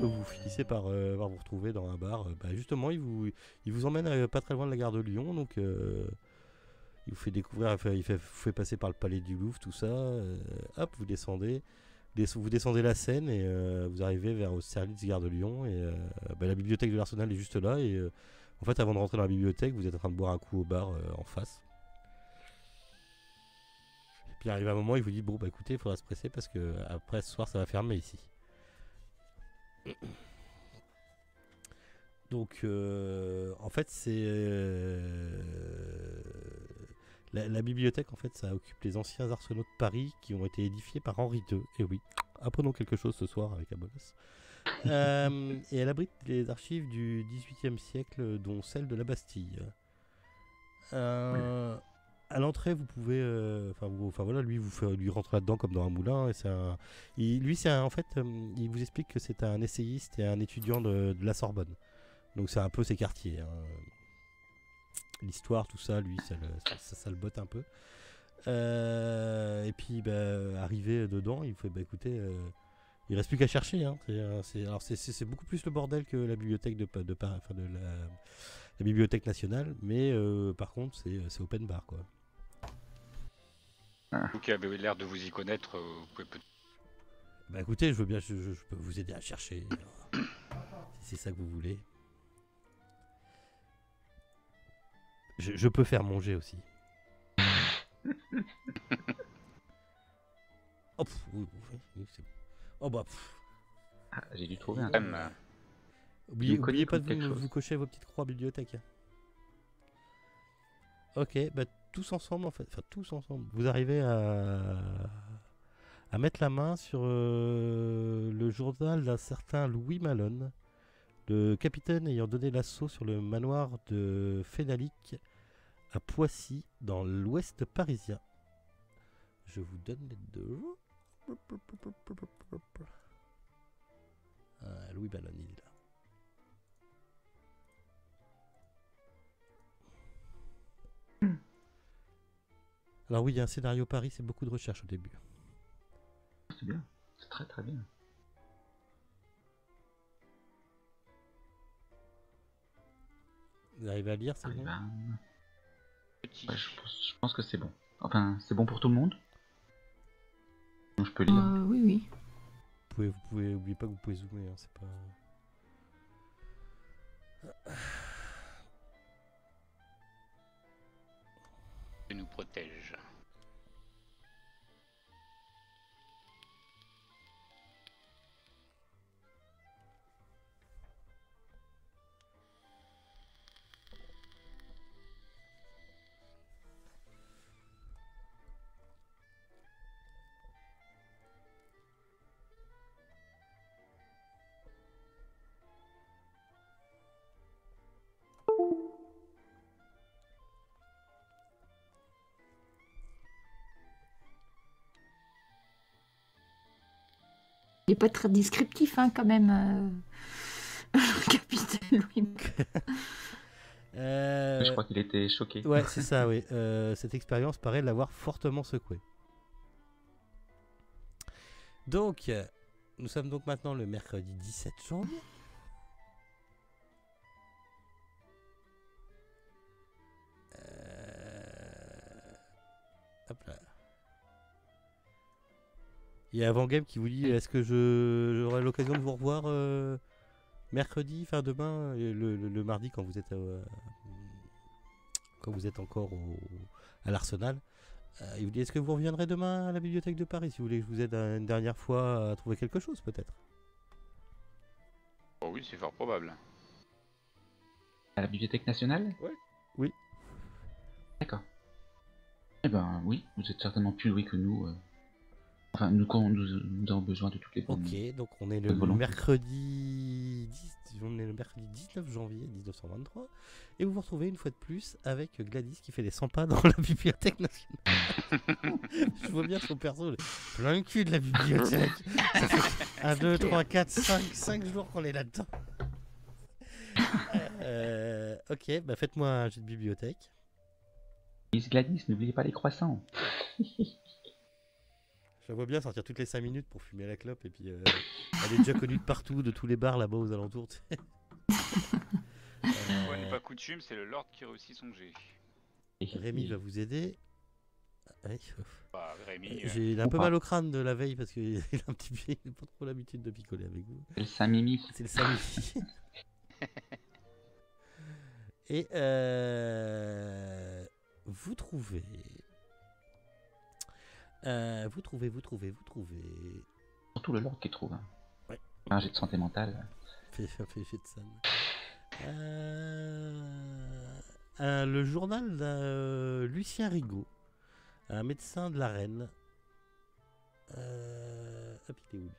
vous finissez par vous retrouver dans un bar. Justement, il vous emmène pas très loin de la gare de Lyon, donc il vous fait découvrir, vous fait passer par le palais du Louvre, tout ça. Hop, vous descendez. Vous descendez la Seine et vous arrivez vers Austerlitz, gare de Lyon. Et la bibliothèque de l'Arsenal est juste là. Et en fait, avant de rentrer dans la bibliothèque, vous êtes en train de boire un coup au bar en face. Et puis arrive un moment, il vous dit bon, bah écoutez, il faudra se presser parce que après ce soir, ça va fermer ici. Donc, en fait, c'est la bibliothèque. En fait, ça occupe les anciens arsenaux de Paris qui ont été édifiés par Henri II. Et oui, apprenons quelque chose ce soir avec Abolas. Et elle abrite les archives du XVIIIe siècle, dont celle de la Bastille. À l'entrée, vous pouvez, voilà, lui rentre là-dedans comme dans un moulin. Et en fait, il vous explique que c'est un essayiste et un étudiant de la Sorbonne. Donc c'est un peu ses quartiers. Hein. L'histoire, tout ça, lui, ça le botte un peu. Et puis, arrivé dedans, il fait, écoutez, il reste plus qu'à chercher. Hein. C'est beaucoup plus le bordel que la bibliothèque de la bibliothèque nationale, mais par contre, c'est open bar, quoi. Vous qui avez l'air de vous y connaître, vous pouvez peut-être... Écoutez, je veux bien, je peux vous aider à chercher. Si c'est ça que vous voulez. Je peux faire manger aussi. Oh, oui, c'est bon. Oh bah. J'ai dû trouver un. Oubliez pas de vous cocher vos petites croix bibliothèque. Ok, tous ensemble en fait. Enfin, tous ensemble. Vous arrivez à mettre la main sur le journal d'un certain Louis Malone, le capitaine ayant donné l'assaut sur le manoir de Fénalique à Poissy, dans l'ouest parisien. Je vous donne les deux. Louis Malone, il est là. Alors oui, il y a un scénario Paris, c'est beaucoup de recherche au début. C'est bien, c'est très très bien. Vous arrivez à lire, c'est bon? Ouais, je pense que c'est bon. Enfin, c'est bon pour tout le monde? Donc, je peux lire. Oui. Vous pouvez, oubliez pas que vous pouvez zoomer, hein, c'est pas... Qui nous protège. Il n'est pas très descriptif, hein, quand même, capitaine Louis. Je crois qu'il était choqué. Ouais, c'est ça, oui. Cette expérience paraît l'avoir fortement secoué. Donc, nous sommes donc maintenant le mercredi 17 janvier. Hop là. Il y a Avant-Game qui vous dit est-ce que j'aurai l'occasion de vous revoir mercredi, enfin demain, le mardi quand vous êtes encore à l'Arsenal. Il vous dit est-ce que vous reviendrez demain à la bibliothèque de Paris si vous voulez que je vous aide une dernière fois à trouver quelque chose peut-être. Oh oui, c'est fort probable. À la Bibliothèque nationale? Ouais. Oui. D'accord. Eh ben oui, vous êtes certainement plus doués que nous. Enfin, nous avons besoin de toutes les bonnes. Ok, donc on est le mercredi 19 janvier 1923 et vous vous retrouvez une fois de plus avec Gladys qui fait des 100 pas dans la bibliothèque nationale. Je vois bien son perso, plein le cul de la bibliothèque. Ça fait 1, 2, 3, 4, 5 jours qu'on est là-dedans. Ok, faites-moi un jet de bibliothèque. Miss Gladys, n'oubliez pas les croissants. Je la vois bien sortir toutes les 5 minutes pour fumer la clope et puis elle est déjà connue de partout, de tous les bars là-bas aux alentours. Tu sais. Fois n'est pas coutume, c'est le Lord qui réussit son G. Rémi va vous aider. Ouais. Bah, Rémi, J'ai un peu Ou pas. mal au crâne de la veille parce qu'il a un petit pied, il n'a pas trop l'habitude de picoler avec vous. C'est le Saint-Mimi. C'est le samedi. Et vous trouvez. Vous trouvez. Surtout le Lord qui trouve. Hein. Ouais. Un jet de santé mentale. Fait jet de Sam. Le journal d'un Lucien Rigaud, un médecin de la Reine. Hop, il est où lui?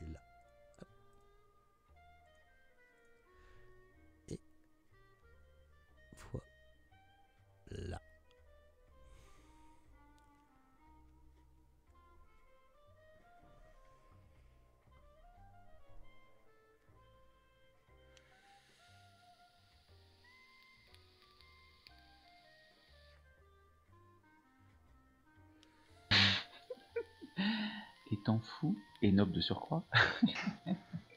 Il est là. Hop. Et voilà. Étant fou et noble de surcroît.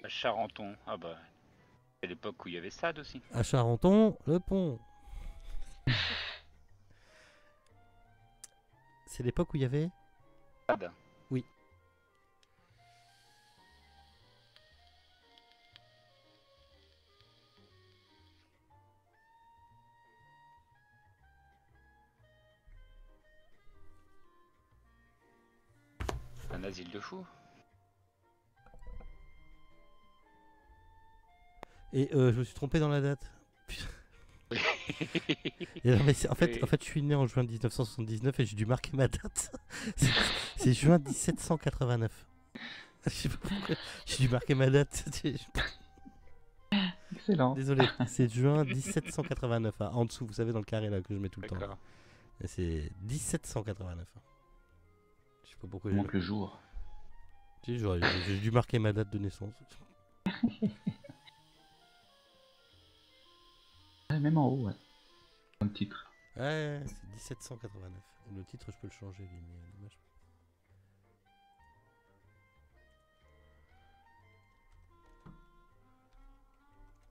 Charenton. Ah bah, c'est l'époque où il y avait Sade aussi. À Charenton, le pont. C'est l'époque où il y avait. Sade. Oui. Un asile de fous. Et je me suis trompé dans la date. Et non, mais en fait, je suis né en juin 1979 et j'ai dû marquer ma date. C'est juin 1789. Je sais pas pourquoi. J'ai dû marquer ma date. Excellent. Désolé, c'est juin 1789. Hein. En dessous, vous savez, dans le carré là que je mets tout le temps. D'accord. Et c'est 1789. Je sais pas pourquoi Il manque le jour. j'ai dû marquer ma date de naissance. Ouais, même en haut, ouais. Comme titre. Ouais, c'est 1789. Et le titre, je peux le changer, lui, mais dommage.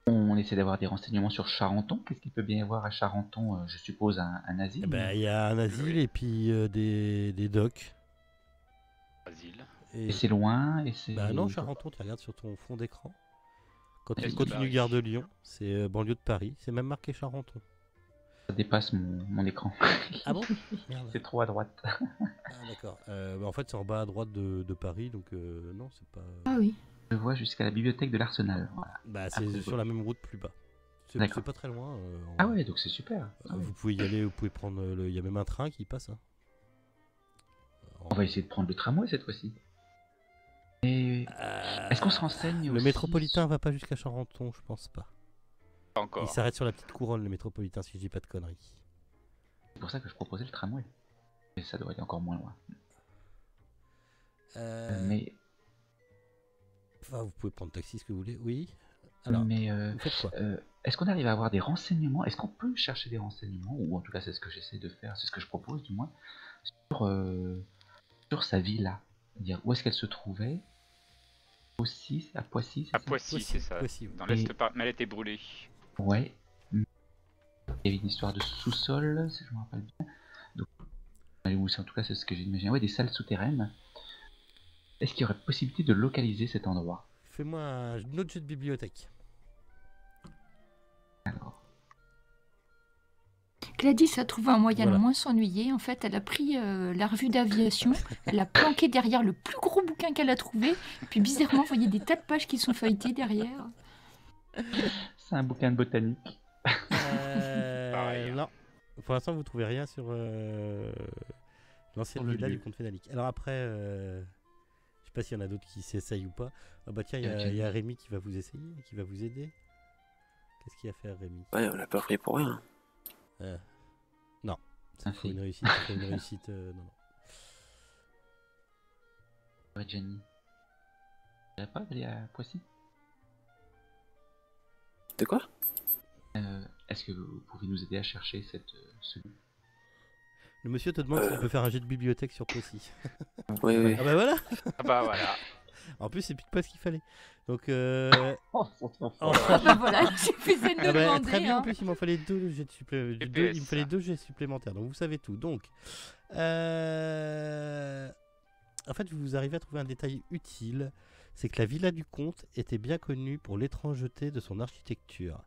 On essaie d'avoir des renseignements sur Charenton. Qu'est-ce qu'il peut bien y avoir à Charenton? Je suppose un asile. Eh ben, il y a un asile et puis des docks. Asile. Et c'est loin, et c'est... Bah non, Charenton, tu regardes sur ton fond d'écran. Quand tu Est-ce que continues Paris. Gare de Lyon, c'est banlieue de Paris. C'est même marqué Charenton. Ça dépasse mon écran. Ah bon? Merde. C'est trop à droite. Ah d'accord. Bah, en fait, c'est en bas à droite de Paris, donc non, c'est pas... Ah oui. Je vois jusqu'à la bibliothèque de l'Arsenal. Voilà. Bah, c'est Après, sur la même route plus bas. D'accord. C'est pas très loin. Ah ouais, donc c'est super. Vous pouvez y aller, vous pouvez prendre... Il y a même un train qui passe. Hein. On va essayer de prendre le tramway cette fois-ci. Et est-ce qu'on se renseigne Le aussi métropolitain va pas jusqu'à Charenton, je pense pas. Pas Il encore. s'arrête sur la petite couronne, le métropolitain, si je dis pas de conneries. C'est pour ça que je proposais le tramway. Et ça doit être encore moins loin. Mais, Enfin, vous pouvez prendre taxi, ce que vous voulez. Oui. Alors, vous faites quoi? est-ce qu'on arrive à avoir des renseignements? Est-ce qu'on peut chercher des renseignements? Ou en tout cas, c'est ce que j'essaie de faire, c'est ce que je propose du moins. Sur sa villa. C'est-à-dire, où est-ce qu'elle se trouvait? Aussi, à Poissy, c'est À ça? Poissy, c'est ça. Poissy, oui. Dans l'Est, mais elle était brûlée. Ouais. Il y avait une histoire de sous-sol, si je me rappelle bien. Donc, ou en tout cas, c'est ce que j'ai imaginé. Ouais, des salles souterraines. Est-ce qu'il y aurait possibilité de localiser cet endroit? Fais-moi un autre jeu de bibliothèque. Alors, Gladys a trouvé un moyen Voilà. de moins s'ennuyer. En fait, elle a pris la revue d'aviation, elle l'a planqué derrière le plus gros bouquin qu'elle a trouvé. Puis bizarrement, vous voyez des tas de pages qui sont feuilletées derrière. c'est un bouquin de botanique. Pareil. Non. Pour l'instant, vous trouvez rien sur l'ancienne Sur le villa lieu. du comte Fénalique. Alors après, je sais pas s'il y en a d'autres qui s'essayent ou pas. Ah bah tiens, il Ok. y a Rémi qui va vous essayer, qui va vous aider. Qu'est-ce qu'il va faire, Rémi? Ouais, on l'a pas pris pour rien. Non. Un Faut une fait. réussite. Faut une réussite. Non, non. Ouais, Jenny. Tu n'irais pas d'aller à Poissy? De quoi? Est-ce que vous pouvez nous aider à chercher ce lieu? Le monsieur te demande s'il peut faire un jet de bibliothèque sur Poissy. Oui, oui. Ah bah voilà. Ah bah voilà. En plus, c'est pile pas ce qu'il fallait. Donc, Oh, Ah bah voilà, il suffisait de ah nous bah, demander. très bien. En Hein. plus, il m'en fallait deux jets GPS. il me fallait 2 jets supplémentaires. Donc, vous savez tout. Donc, en fait, vous arrivez à trouver un détail utile. C'est que la villa du comte était bien connue pour l'étrangeté de son architecture.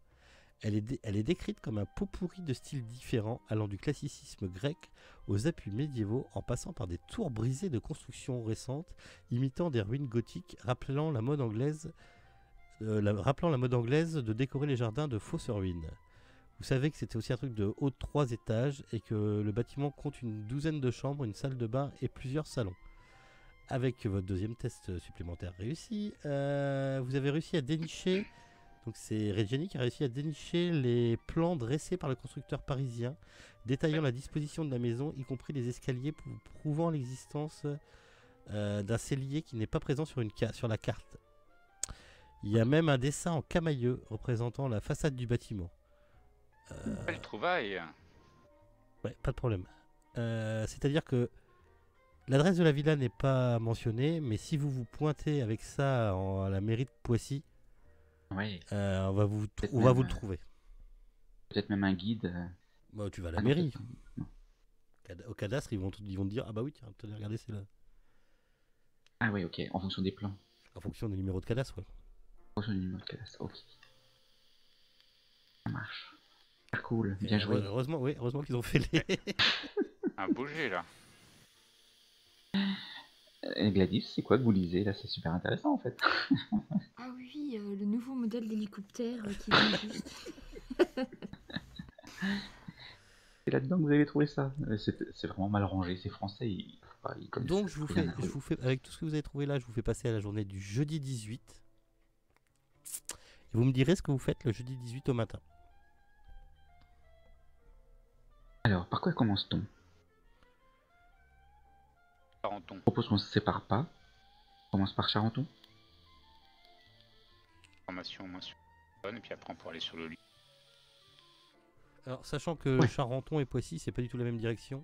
Elle est décrite comme un pot pourri de styles différents, allant du classicisme grec aux appuis médiévaux, en passant par des tours brisées de constructions récentes, imitant des ruines gothiques, rappelant la mode anglaise de décorer les jardins de fausses ruines. Vous savez que c'était aussi un truc de haut de 3 étages et que le bâtiment compte une douzaine de chambres, une salle de bain et plusieurs salons. Avec votre deuxième test supplémentaire réussi, vous avez réussi à dénicher. Donc c'est Reggiani qui a réussi à dénicher les plans dressés par le constructeur parisien, détaillant la disposition de la maison, y compris les escaliers, prouvant l'existence d'un cellier qui n'est pas présent sur la carte. Il y a même un dessin en camailleux représentant la façade du bâtiment. Belle trouvaille. Ouais, pas de problème. C'est-à-dire que l'adresse de la villa n'est pas mentionnée, mais si vous vous pointez avec ça à la mairie de Poissy, Ouais. on va vous même, le trouver. Peut-être même un guide. Bah, tu vas à la Ah non, mairie. peut-être non. Au cadastre, ils vont te dire, ah bah oui, tiens, tenez, regardez, c'est là. Ah oui, ok, en fonction des plans. En fonction des numéros de cadastre, ouais. En fonction du numéro de classe, ok. Ça marche. Super cool, bien joué. Heureusement qu'ils ont fait les... Un bouger là. Et Gladys, c'est quoi que vous lisez là? C'est super intéressant en fait. Ah oui, le nouveau modèle d'hélicoptère qui vient juste. C'est là-dedans que vous avez trouvé ça. C'est vraiment mal rangé, c'est français. Ils connaissent Donc je vous rien. fais, avec tout ce que vous avez trouvé là, je vous fais passer à la journée du jeudi 18. Et vous me direz ce que vous faites le jeudi 18 au matin. Alors, par quoi commence-t-on? Charenton. Je propose qu'on se sépare pas. On commence par Charenton. Formation moins sur et puis après on pourra aller sur le lit. Alors sachant que Ouais. Charenton et Poissy, c'est pas du tout la même direction.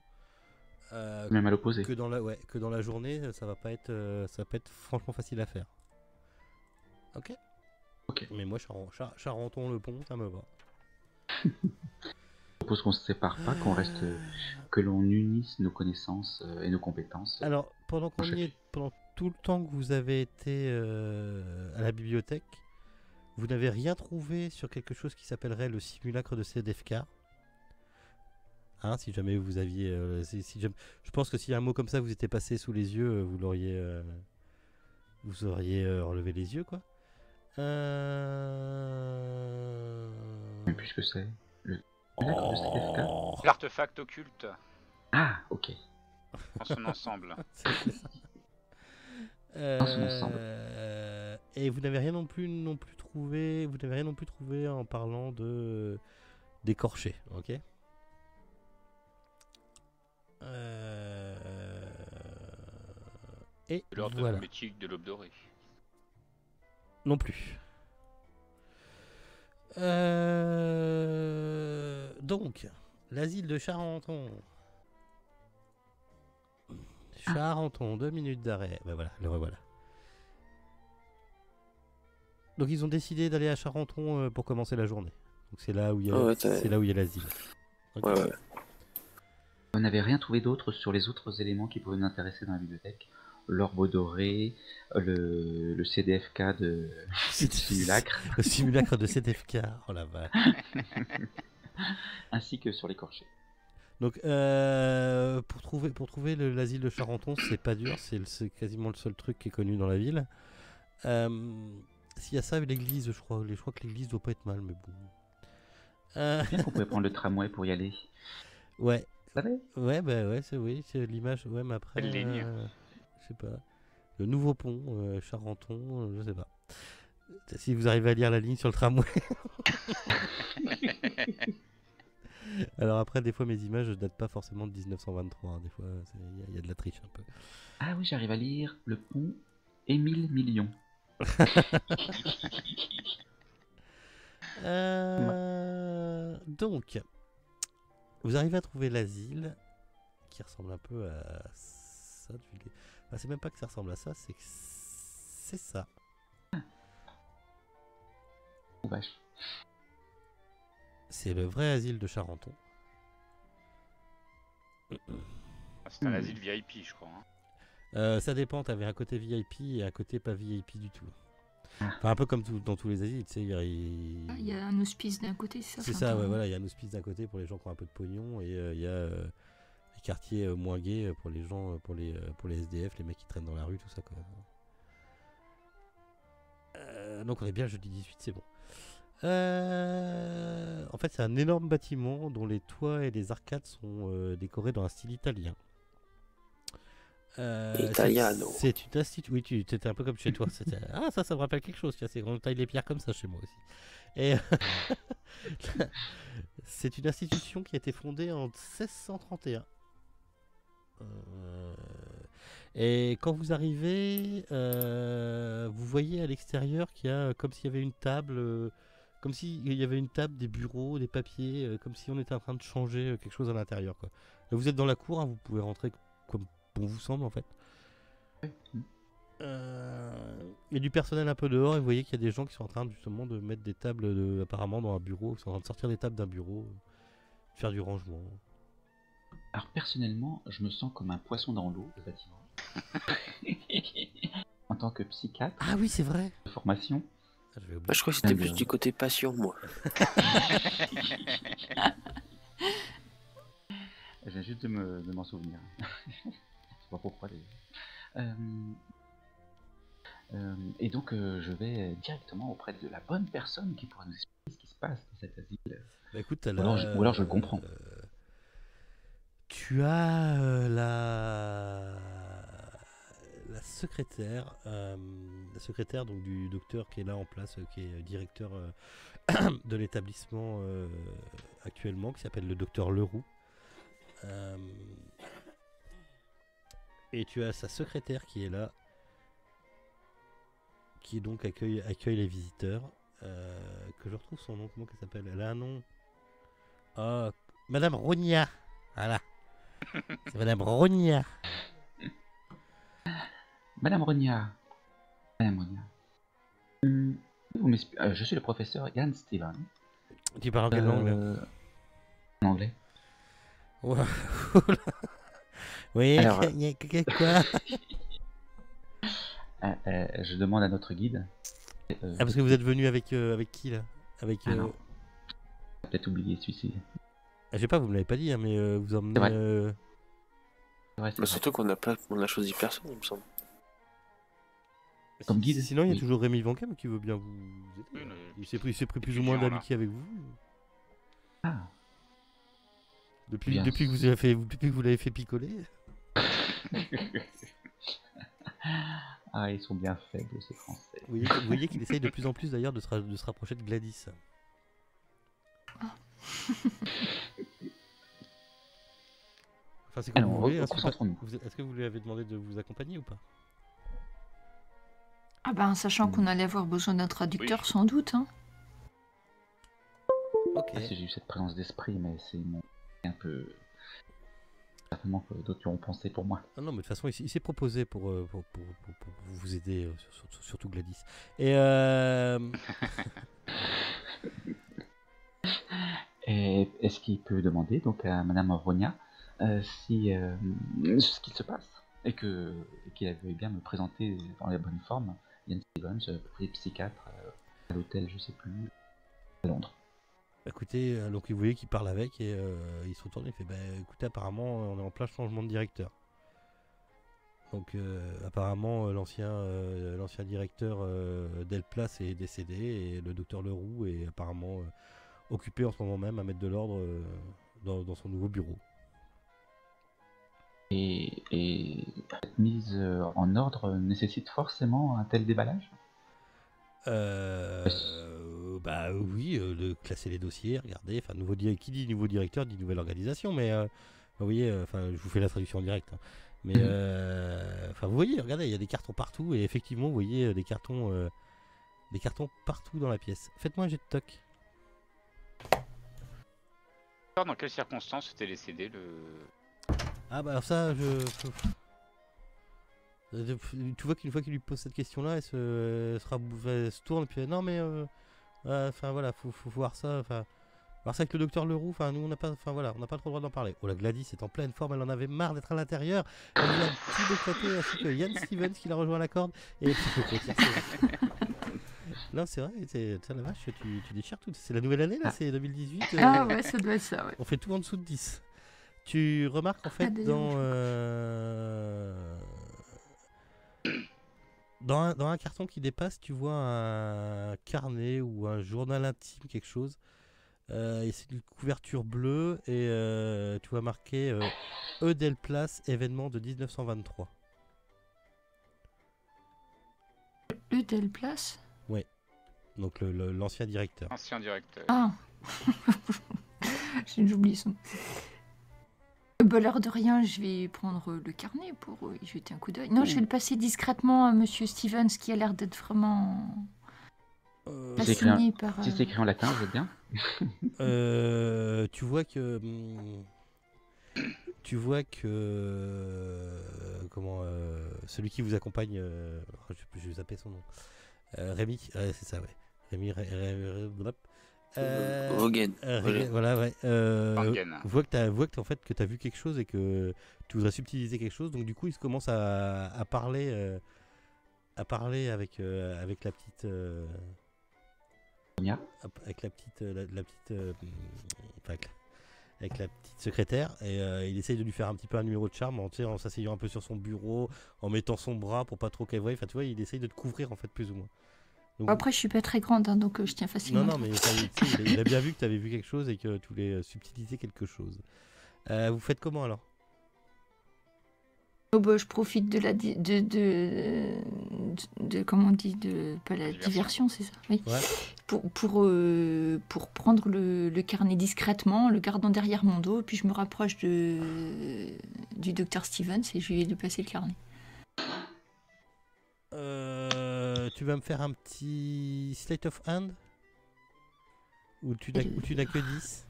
Même à l'opposé. Que dans la journée, ça va pas être franchement facile à faire. Ok. Ok. Mais moi, Charenton-le-Pont, ça me va. Je propose qu'on se sépare pas, qu'on reste, que l'on unisse nos connaissances et nos compétences. Alors, pendant qu'on Prochain. y est, pendant tout le temps que vous avez été à la bibliothèque, vous n'avez rien trouvé sur quelque chose qui s'appellerait le simulacre de CDFK. Hein, si jamais vous aviez... je pense que s'il y a un mot comme ça vous était passé sous les yeux, vous auriez relevé les yeux, quoi. Mais puisque c'est le simulacre de CDFK. Oh, L'artefact occulte Ah, ok. en son ensemble. c'est ça. Dans son ensemble. Et vous n'avez rien non plus trouvé. Vous n'avez rien non plus trouvé en parlant de d'écorché, ok. Et L'ordre voilà. hermétique de l'aube dorée. Non plus. Donc, l'asile de Charenton. Charenton, 2 minutes d'arrêt. Ben voilà, le revoilà. Donc ils ont décidé d'aller à Charenton pour commencer la journée. Donc c'est là où il y a, Ouais, c'est là où il y a l'asile. Ok. Ouais. On n'avait rien trouvé d'autre sur les autres éléments qui pouvaient nous intéresser dans la bibliothèque. L'orbe doré, le CDFK du simulacre, Le simulacre de CDFK. Oh la vache. ainsi que sur l'écorché. Donc pour trouver l'asile de Charenton, c'est pas dur, c'est quasiment le seul truc qui est connu dans la ville. S'il y a ça, l'église, je crois que l'église doit pas être mal, mais bon. Bien qu'on pouvait prendre le tramway pour y aller. Ouais, Vous savez? ouais, bah ouais, c'est l'image, ouais, mais après, Quelle ligne je sais pas. Le nouveau pont, Charenton, je sais pas. Si vous arrivez à lire la ligne sur le tramway. Alors après, des fois, mes images ne datent pas forcément de 1923. Hein. Des fois, il y a de la triche un peu. Ah oui, j'arrive à lire le pont Émile Million. Donc, vous arrivez à trouver l'asile qui ressemble un peu à ça. Enfin, c'est même pas que ça ressemble à ça, c'est que c'est ça. Oh, vache. C'est le vrai asile de Charenton. C'est un asile VIP, je crois. Ça dépend, t'avais un côté VIP et un côté pas VIP du tout. Enfin, un peu comme dans tous les asiles, tu sais. Il y a un hospice d'un côté, c'est ça. C'est ça, ouais, voilà, il y a un hospice d'un côté pour les gens qui ont un peu de pognon et il y a les quartiers moins gays pour les gens, pour les SDF, les mecs qui traînent dans la rue, tout ça, quoi. Donc on est bien jeudi 18, c'est bon. En fait, c'est un énorme bâtiment dont les toits et les arcades sont décorés dans un style italien. Italiano. C'est une institution. Oui, tu étais un peu comme chez toi. Ah, ça me rappelle quelque chose. C'est on taille les pierres comme ça chez moi aussi. Et c'est une institution qui a été fondée en 1631. Et quand vous arrivez, vous voyez à l'extérieur qu'il y a comme s'il y avait une table, comme s'il y avait une table, des bureaux, des papiers, comme si on était en train de changer quelque chose à l'intérieur, quoi. Là, vous êtes dans la cour, hein, vous pouvez rentrer comme bon vous semble en fait. Il y a du personnel un peu dehors et vous voyez qu'il y a des gens qui sont en train justement de mettre des tables apparemment dans un bureau, qui sont en train de sortir des tables d'un bureau, de faire du rangement. Alors personnellement, je me sens comme un poisson dans l'eau, le bâtiment. En tant que psychiatre Ah oui, c'est vrai. de formation. Ah, j'avais oublié. Bah, je crois que c'était plus du côté passion, moi. Je viens juste de m'en souvenir. Je sais pas pourquoi d'ailleurs. Et donc je vais directement auprès de la bonne personne qui pourra nous expliquer ce qui se passe dans cet asile. Bah, écoute, Ou alors je le comprends. Tu as la secrétaire donc du docteur qui est là en place, qui est directeur de l'établissement actuellement, qui s'appelle le docteur Leroux. Et tu as sa secrétaire qui est là, qui donc accueille les visiteurs. Que je retrouve son nom, comment qu'elle s'appelle? Elle a un nom. Madame Rogna. Voilà. C'est Madame Rogna. Madame Rognard. Je suis le professeur Ian Steven. Tu parles en quelle langue? En anglais. Wow. Oui, Alors, quoi? je demande à notre guide. Parce que vous êtes venu avec qui là? Avec. Non. J'ai peut-être oublié celui-ci. Je sais pas, vous me l'avez pas dit, hein, mais vous emmenez. C'est vrai, c'est Bah, vrai. surtout on a choisi personne, il me semble. Comme guide. Sinon, il y a Oui. toujours Rémi Vancam qui veut bien vous aider. Il s'est pris plus ou moins étudiant, là. d'amitié avec vous. Ah. Depuis Bien. que vous l'avez fait picoler. Ah, ils sont bien faibles ces Français. Vous voyez qu'il essaye de plus en plus d'ailleurs de se rapprocher de Gladys. Enfin, c'est comme Alors, vous voulez. Hein, concentrons-nous. Est-ce que vous lui avez demandé de vous accompagner ou pas? Ah ben, sachant qu'on allait avoir besoin d'un traducteur, Oui. sans doute. Hein. Ok. Ah, si j'ai eu cette présence d'esprit, mais c'est un peu. Certainement que d'autres y auront pensé pour moi. Ah non, mais de toute façon, il s'est proposé pour vous aider, surtout Gladys. Et Et est-ce qu'il peut demander donc à Madame Rogna si ce qu'il se passe et qu'il veuille bien me présenter dans la bonne forme Ian Stevens, psychiatre à l'hôtel, je sais plus, à Londres. écoutez, donc vous voyez qu'il parle avec et il se retourne et il fait écoutez, apparemment, on est en plein changement de directeur. Donc apparemment, l'ancien directeur d'Elplace est décédé et le docteur Leroux est apparemment occupé en ce moment même à mettre de l'ordre dans son nouveau bureau. Et cette mise en ordre nécessite forcément un tel déballage? Bah oui, de classer les dossiers, regarder, enfin qui dit nouveau directeur dit nouvelle organisation, mais vous voyez, enfin je vous fais la traduction en direct, hein. Mais enfin vous voyez, regardez, il y a des cartons partout et effectivement vous voyez des cartons partout dans la pièce. Faites-moi un jet de toc. Dans quelles circonstances était décédé le Ah bah alors ça, tu vois qu'une fois qu'il lui pose cette question-là, elle se tourne et puis non mais enfin voilà, faut voir ça. Enfin, voir ça avec le docteur Leroux. Enfin nous on n'a pas, enfin voilà, on n'a pas trop le droit d'en parler. Oh la Gladys est en pleine forme, elle en avait marre d'être à l'intérieur. Elle vient tout éclater ainsi que Yann Stevens qui l'a rejoint à la corde. Et non c'est vrai, tiens la vache, tu déchires tout. C'est la nouvelle année là, c'est 2018. Ah ouais, ça doit être ça, ouais. On fait tout en dessous de 10. Tu remarques en fait d'ailleurs, dans un carton qui dépasse, tu vois un carnet ou un journal intime, quelque chose. Et c'est une couverture bleue et tu vois marqué Eudel Place, événement de 1923. Eudel Place. Donc l'ancien directeur. Ancien directeur. Ah. J'ai oublié son. Bah, l'air de rien, je vais prendre le carnet pour y jeter un coup d'œil. Non, je vais le passer discrètement à Monsieur Stevens qui a l'air d'être vraiment fasciné par. Si c'est écrit en latin, vous êtes bien? Tu vois que comment celui qui vous accompagne, je vais zapper son nom. Rémi, c'est ça, ouais. Rémi, Vaughan. Voilà, ouais. Vaughan. Voit que en fait que t'as vu quelque chose et que tu voudrais subtiliser quelque chose, donc du coup il se commence à parler avec la petite avec la petite enfin, avec la petite secrétaire et il essaye de lui faire un petit peu un numéro de charme en s'asseyant un peu sur son bureau, en mettant son bras pour pas trop qu'elle voie. Enfin tu vois, il essaye de te couvrir en fait plus ou moins. Donc, Après, je suis pas très grande, hein, donc je tiens facilement. non, mais il a bien vu que tu avais vu quelque chose et que tu voulais subtiliser quelque chose. Vous faites comment alors? Oh, bah, je profite de la comment on dit, de pas la diversion, c'est ça, oui. Ouais. Pour prendre le carnet discrètement, le gardant derrière mon dos, et puis je me rapproche du docteur Stevens et je vais lui passer le carnet. Tu vas me faire un petit sleight of hand ou tu n'as que 10.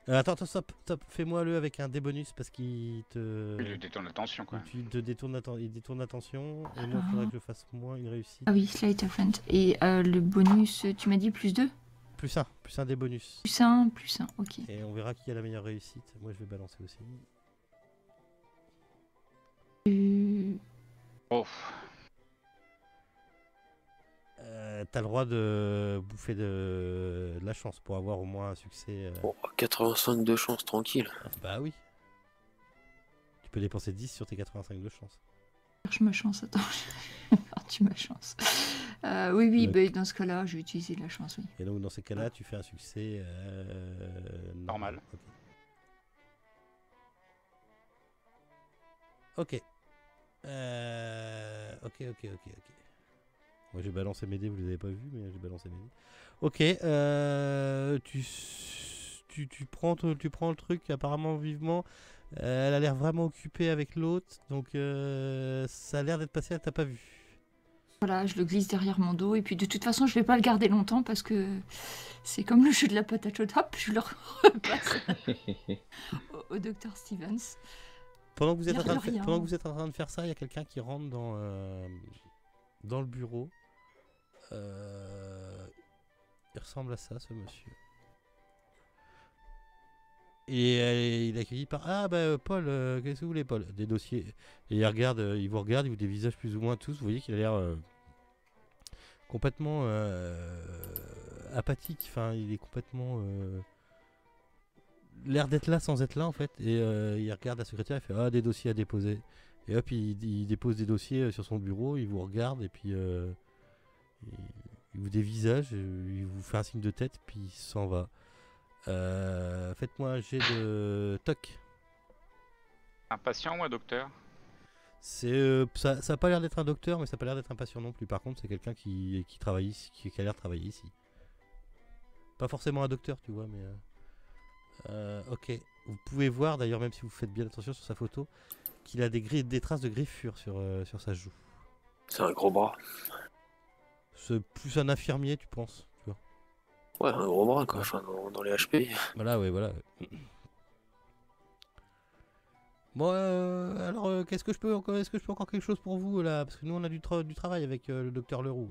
Attends, stop. Fais-moi le avec un dé bonus parce qu'il te. Il détourne l'attention, quoi. Il détourne l'attention et moi il faudrait que je fasse moins une réussite. Ah oui, sleight of hand. Et le bonus, tu m'as dit plus 2? Plus un dé bonus. Plus 1, ok. Et on verra qui a la meilleure réussite. Moi je vais balancer aussi. Oh. T'as le droit de bouffer de la chance pour avoir au moins un succès. Bon, 85 de chance, tranquille. Bah oui. Tu peux dépenser 10 sur tes 85 de chance. Cherche ma chance, attends. Tu ma chance. Oui, bah, dans ce cas-là, je vais utiliser la chance, oui. Et donc dans ces cas-là, tu fais un succès normal. Ok. Ok. Moi j'ai balancé mes dés, vous les avez pas vus, mais j'ai balancé mes dés. Ok, tu prends le truc apparemment vivement. Elle a l'air vraiment occupée avec l'autre, donc ça a l'air d'être passé, elle t'a pas vu. Voilà, je le glisse derrière mon dos et puis de toute façon je vais pas le garder longtemps parce que c'est comme le jeu de la patate chaude. Hop, je le repasse au docteur Stevens. Pendant que vous êtes en train de faire ça, il y a quelqu'un qui rentre dans le bureau. Il ressemble à ça, ce monsieur. Et il est accueilli par Paul, qu'est-ce que vous voulez, Paul? Des dossiers. Et il vous regarde, il vous dévisage plus ou moins tous. Vous voyez qu'il a l'air complètement apathique. Enfin, il est complètement l'air d'être là sans être là en fait. Et il regarde la secrétaire, il fait des dossiers à déposer. Et hop, il dépose des dossiers sur son bureau, il vous regarde et puis il vous dévisage, il vous fait un signe de tête, puis il s'en va. Faites-moi un jet de toc. Un patient ou un docteur? Ça a pas l'air d'être un docteur, mais ça a pas l'air d'être un patient non plus. Par contre, c'est quelqu'un qui travaille ici, qui a l'air de travailler ici. Pas forcément un docteur, tu vois, mais ok. Vous pouvez voir d'ailleurs, même si vous faites bien attention sur sa photo, qu'il a des traces de griffures sur sa joue. C'est un gros bras. C'est plus un infirmier, tu penses, tu vois. Ouais, un gros bras, quoi. Enfin, dans les HP. Voilà, ouais, voilà. Bon, alors, est-ce que je peux encore quelque chose pour vous là? Parce que nous, on a du travail avec le docteur Leroux.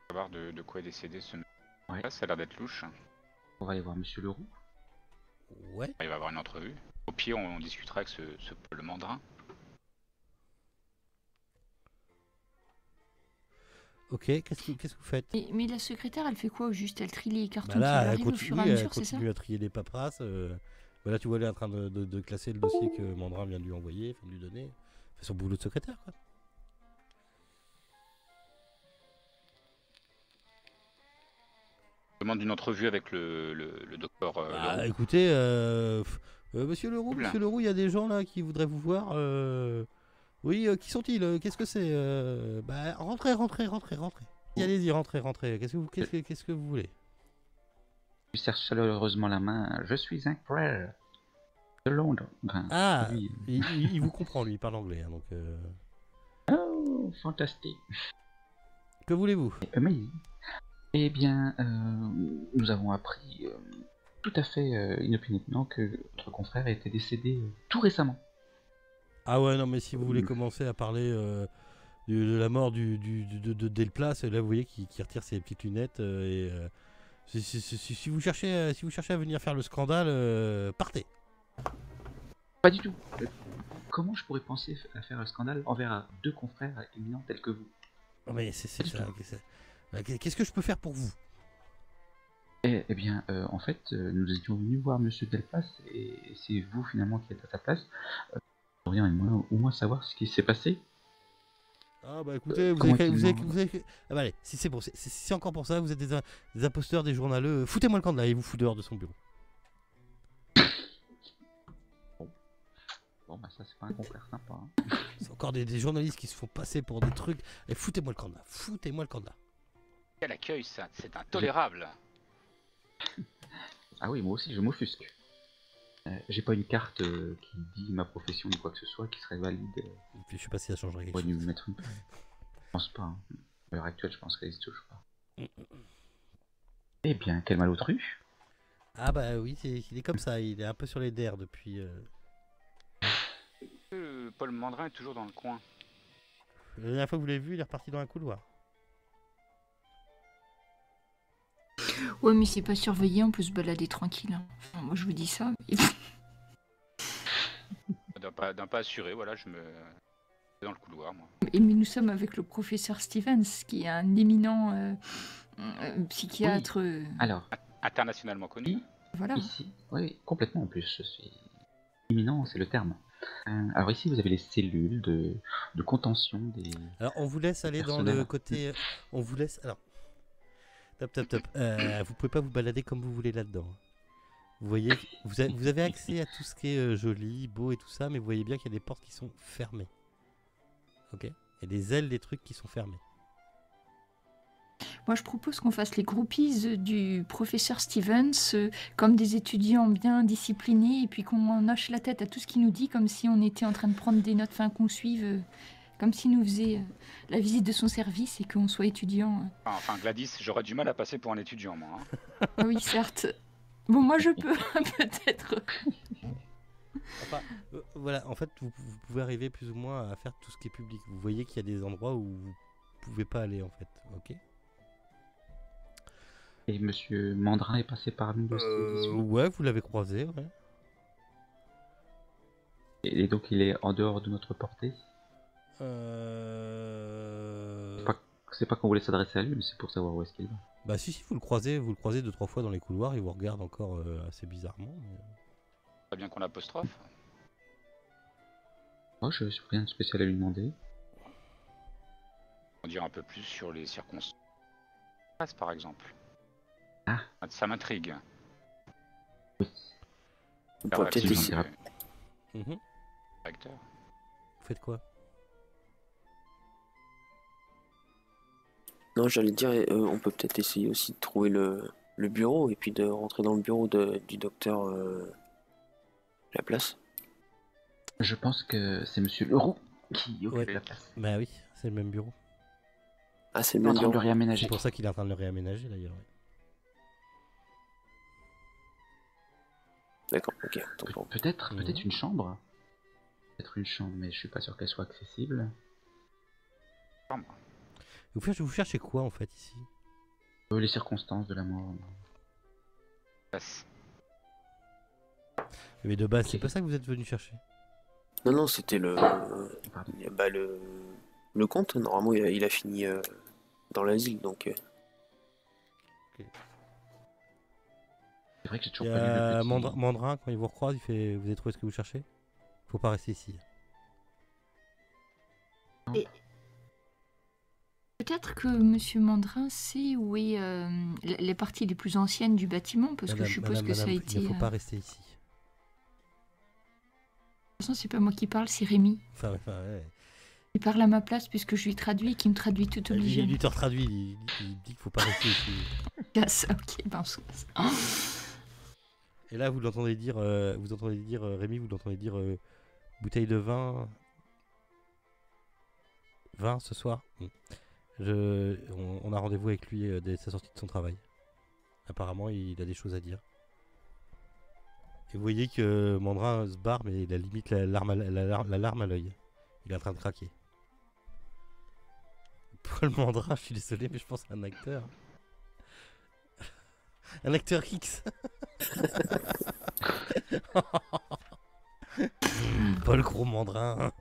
Savoir de quoi est décédé ce Ouais. là, ça a l'air d'être louche. On va aller voir Monsieur Leroux. Ouais. Il va avoir une entrevue. Au pire, on discutera avec ce Paul Mandrin. Ok, qu'est-ce que vous faites? Mais la secrétaire, elle fait quoi au juste? Elle trie les cartons Bah qui lui là, elle arrivent au fur et à mesure, c'est ça? continue à trier les paperasses. Voilà, tu vois, elle est en train de classer le dossier que Mandrin vient de lui envoyer, enfin de lui donner. Elle fait son boulot de secrétaire, quoi. Je demande une entrevue avec le docteur Bah, Leroux. écoutez, Monsieur Leroux, il y a des gens là qui voudraient vous voir. Oui, qui sont-ils? Qu'est-ce que c'est? Bah, rentrez. Allez-y, rentrez. Qu'est-ce que vous voulez? Je serre chaleureusement la main. Je suis un frère de Londres. Enfin, Ah, oui. il vous comprend, lui, il parle anglais, hein, donc... Oh, fantastique. Que voulez-vous? Amazing. Eh bien, nous avons appris tout à fait inopinément que votre confrère a été décédé tout récemment. Ah ouais, non, mais si vous voulez commencer à parler de la mort de Delplace, là, vous voyez qu'il retire ses petites lunettes, si vous cherchez à venir faire le scandale, partez. Pas du tout. Comment je pourrais penser à faire un scandale envers deux confrères éminents tels que vous? Non, mais c'est ça. Qu'est-ce que je peux faire pour vous? Eh bien, en fait, nous étions venus voir Monsieur Delpas et c'est vous finalement qui êtes à sa place. Rien au moins savoir ce qui s'est passé. Ah bah écoutez, vous avez... Ah bah allez, si c'est si encore pour ça, vous êtes des imposteurs, des journaleux, foutez-moi le camp de là, il vous fout dehors de son bureau. Bon bah ça c'est pas un confrère sympa. Hein. C'est encore des journalistes qui se font passer pour des trucs. Et foutez-moi le camp de là. Quel accueil, ça! C'est intolérable! Ah oui, moi aussi je m'offusque. J'ai pas une carte qui dit ma profession ni quoi que ce soit qui serait valide. Je sais pas si ça changerait quelque chose. chose. Me mettre une... Je pense pas. Hein. À l'heure actuelle, je pense qu'elle existe toujours pas. Eh bien, quel malotru! Ah bah oui, il est comme ça, il est un peu sur les derres depuis... Paul Mandrin est toujours dans le coin. La dernière fois que vous l'avez vu, il est reparti dans un couloir. Ouais, mais c'est pas surveillé, on peut se balader tranquille. Hein. Enfin, moi, je vous dis ça. Mais... D'un pas assuré, voilà, je me... dans le couloir, moi. Et mais nous sommes avec le professeur Stevens, qui est un éminent psychiatre... Oui. Alors, internationalement connu. Voilà. Ici, oui, complètement en plus, je suis... Éminent, c'est le terme. Alors ici, vous avez les cellules de contention des... Alors, on vous laisse aller dans le côté... On vous laisse... Alors... Top. Vous pouvez pas vous balader comme vous voulez là-dedans. Vous voyez, vous avez accès à tout ce qui est joli, beau et tout ça, mais vous voyez bien qu'il y a des portes qui sont fermées. Ok? Il y a des ailes des trucs qui sont fermées. Moi, je propose qu'on fasse les groupies du professeur Stevens comme des étudiants bien disciplinés et puis qu'on hoche la tête à tout ce qu'il nous dit comme si on était en train de prendre des notes, enfin qu'on suive, comme s'il nous faisait la visite de son service et qu'on soit étudiant. Enfin, Gladys, j'aurais du mal à passer pour un étudiant, moi. Hein. Oui, certes. Bon, moi, je peux, peut-être. Enfin, voilà, en fait, vous pouvez arriver plus ou moins à faire tout ce qui est public. Vous voyez qu'il y a des endroits où vous pouvez pas aller, en fait, ok? Et Monsieur Mandrin est passé par nous aussi. Ouais, vous l'avez croisé, ouais. Et donc il est en dehors de notre portée. C'est pas qu'on voulait s'adresser à lui, mais c'est pour savoir où est-ce qu'il va. Bah si, vous le croisez 2-3 fois dans les couloirs, il vous regarde encore assez bizarrement. Mais... Pas bien qu'on l'apostrophe. Moi, je n'ai rien de spécial à lui demander. On dirait un peu plus sur les circonstances. Par exemple. Ah. Ça m'intrigue. Oui. On pourrait peut-être essayer. Acteur. Vous faites quoi? Non, j'allais dire, on peut peut-être essayer aussi de trouver le bureau et puis de rentrer dans le bureau du docteur Laplace. Je pense que c'est Monsieur Leroux qui occupe la place. Bah oui, c'est le même bureau. Ah, c'est le en même train de le bureau. réaménager. C'est pour ça qu'il est en train de le réaménager d'ailleurs. Ouais. D'accord, ok. Attends, bon. Peut-être une chambre. Peut-être une chambre, mais je suis pas sûr qu'elle soit accessible. Vous cherchez quoi en fait ici? Les circonstances de la mort. Passe. Mais de base, c'est pas ça que vous êtes venu chercher. Non, non, c'était le... Pardon. Bah, le comte, normalement, il a fini dans l'asile, donc... C'est vrai que j'ai Il toujours y pas lu le a petit... Mandrin, quand il vous recroise, il fait vous avez trouvé ce que vous cherchez? Faut pas rester ici. Peut-être que Monsieur Mandrin sait où est les parties les plus anciennes du bâtiment, parce que je suppose que ça a été... Il ne faut pas rester ici. De toute façon, c'est pas moi qui parle, c'est Rémi. Enfin, ouais. Il parle à ma place puisque je lui traduis et qu'il me traduit tout obligé. Lui te traduit, il dit qu'il faut pas rester ici. Ok, ben on se casse. Et là, vous l'entendez dire, Rémi, vous l'entendez dire bouteille de vin. Vin ce soir. On a rendez-vous avec lui dès sa sortie de son travail. Apparemment, il a des choses à dire. Et vous voyez que Mandrin se barre, mais il a limite la larme à l'œil. Il est en train de craquer. Paul Mandrin, je suis désolé, mais je pense à un acteur. Un acteur X. Paul Gros Mandrin.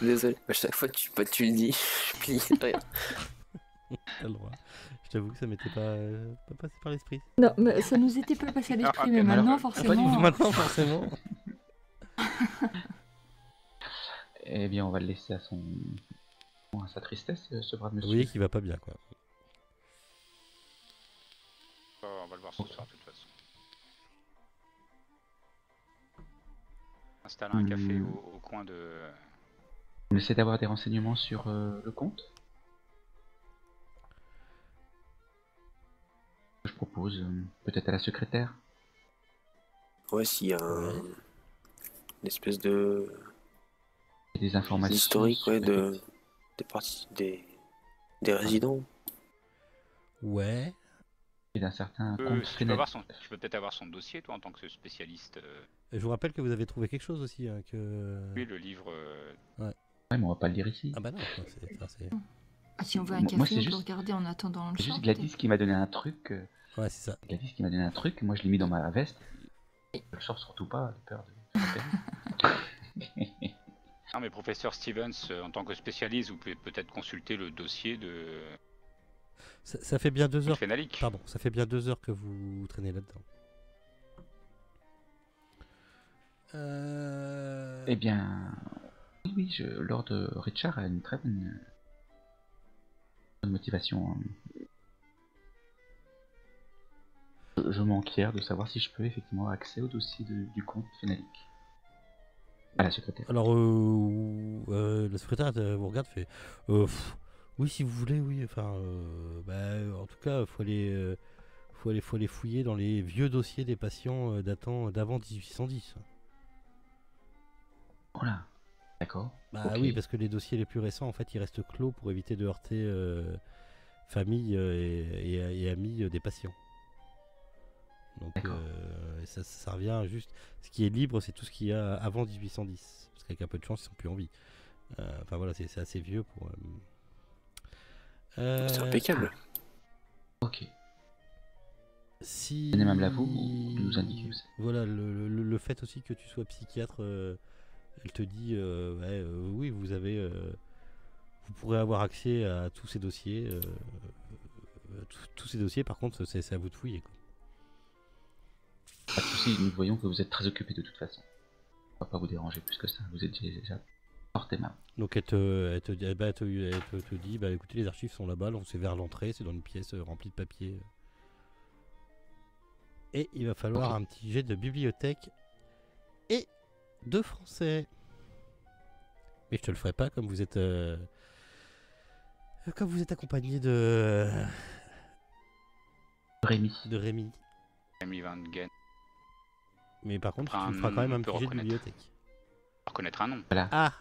Désolé, à chaque fois que tu le dis, je plie rien. T'as le droit. Je t'avoue que ça m'était pas passé par l'esprit. Non, mais ça nous était pas passé à l'esprit, mais maintenant, forcément... Pas du tout maintenant, forcément. Eh bien, on va le laisser à sa tristesse, ce brave Vous monsieur. voyez qu'il va pas bien, quoi. On va le voir ce soir de toute façon. Installe un café au coin de... On essaie d'avoir des renseignements sur le comte. Je propose peut-être à la secrétaire. Ouais, s'il y a une espèce de... Des informations. Historique, ouais, peut-être. des résidents. Ouais. Et d'un certain Tu comte peux Frénel. tu peux peut-être avoir son dossier, toi, en tant que spécialiste. Et je vous rappelle que vous avez trouvé quelque chose aussi. Hein, que... Oui, le livre... Ouais, mais on va pas le lire ici. Ah bah non, c'est... Ah, si on veut un Moi, café, c'est on juste- peut regarder en attendant le C'est chat. juste Gladys qui m'a donné un truc. Ouais, c'est ça. Gladys qui m'a donné un truc, moi je l'ai mis dans ma veste. Je le sors surtout pas, j'ai peur de Non, mais professeur Stevens, en tant que spécialiste, vous pouvez peut-être consulter le dossier de Ça fait bien 2 heures. Phénalique. Pardon, ça fait bien 2 heures que vous traînez là-dedans. Eh bien, oui, Lord Richard a une très bonne motivation. Je m'enquiers de savoir si je peux effectivement avoir accès au dossier du comte Fhénalique. À la secrétaire. Alors, la secrétaire vous regarde, fait oui, si vous voulez, oui. Enfin, en tout cas, faut aller fouiller dans les vieux dossiers des patients datant d'avant 1810. Voilà. D'accord. Bah Ok. oui, parce que les dossiers les plus récents, en fait, ils restent clos pour éviter de heurter famille et amis des patients. Donc D'accord. ça revient juste. Ce qui est libre, c'est tout ce qu'il y a avant 1810. Parce qu'avec un peu de chance, ils sont plus en vie. Enfin voilà, c'est assez vieux pour. C'est impeccable. Ok. Si. Tenez même la vous nous indiquer où c'est. Voilà, le fait aussi que tu sois psychiatre, elle te dit oui, vous pourrez avoir accès à tous ces dossiers. Tous ces dossiers, par contre, c'est à vous de fouiller, quoi. Pas de soucis, nous voyons que vous êtes très occupé de toute façon. On va pas vous déranger plus que ça, vous êtes déjà porté main. Donc elle te dit, bah écoutez, les archives sont là-bas, donc c'est vers l'entrée, c'est dans une pièce remplie de papier. Et il va falloir un petit jet de bibliothèque et de français. Mais je te le ferai pas comme vous êtes accompagné de Rémi. Rémi. Rémi Van Gen. Mais par contre, Enfin, tu me feras quand même un on peut petit jet de reconnaître. bibliothèque. Reconnaître un nom. Voilà. Ah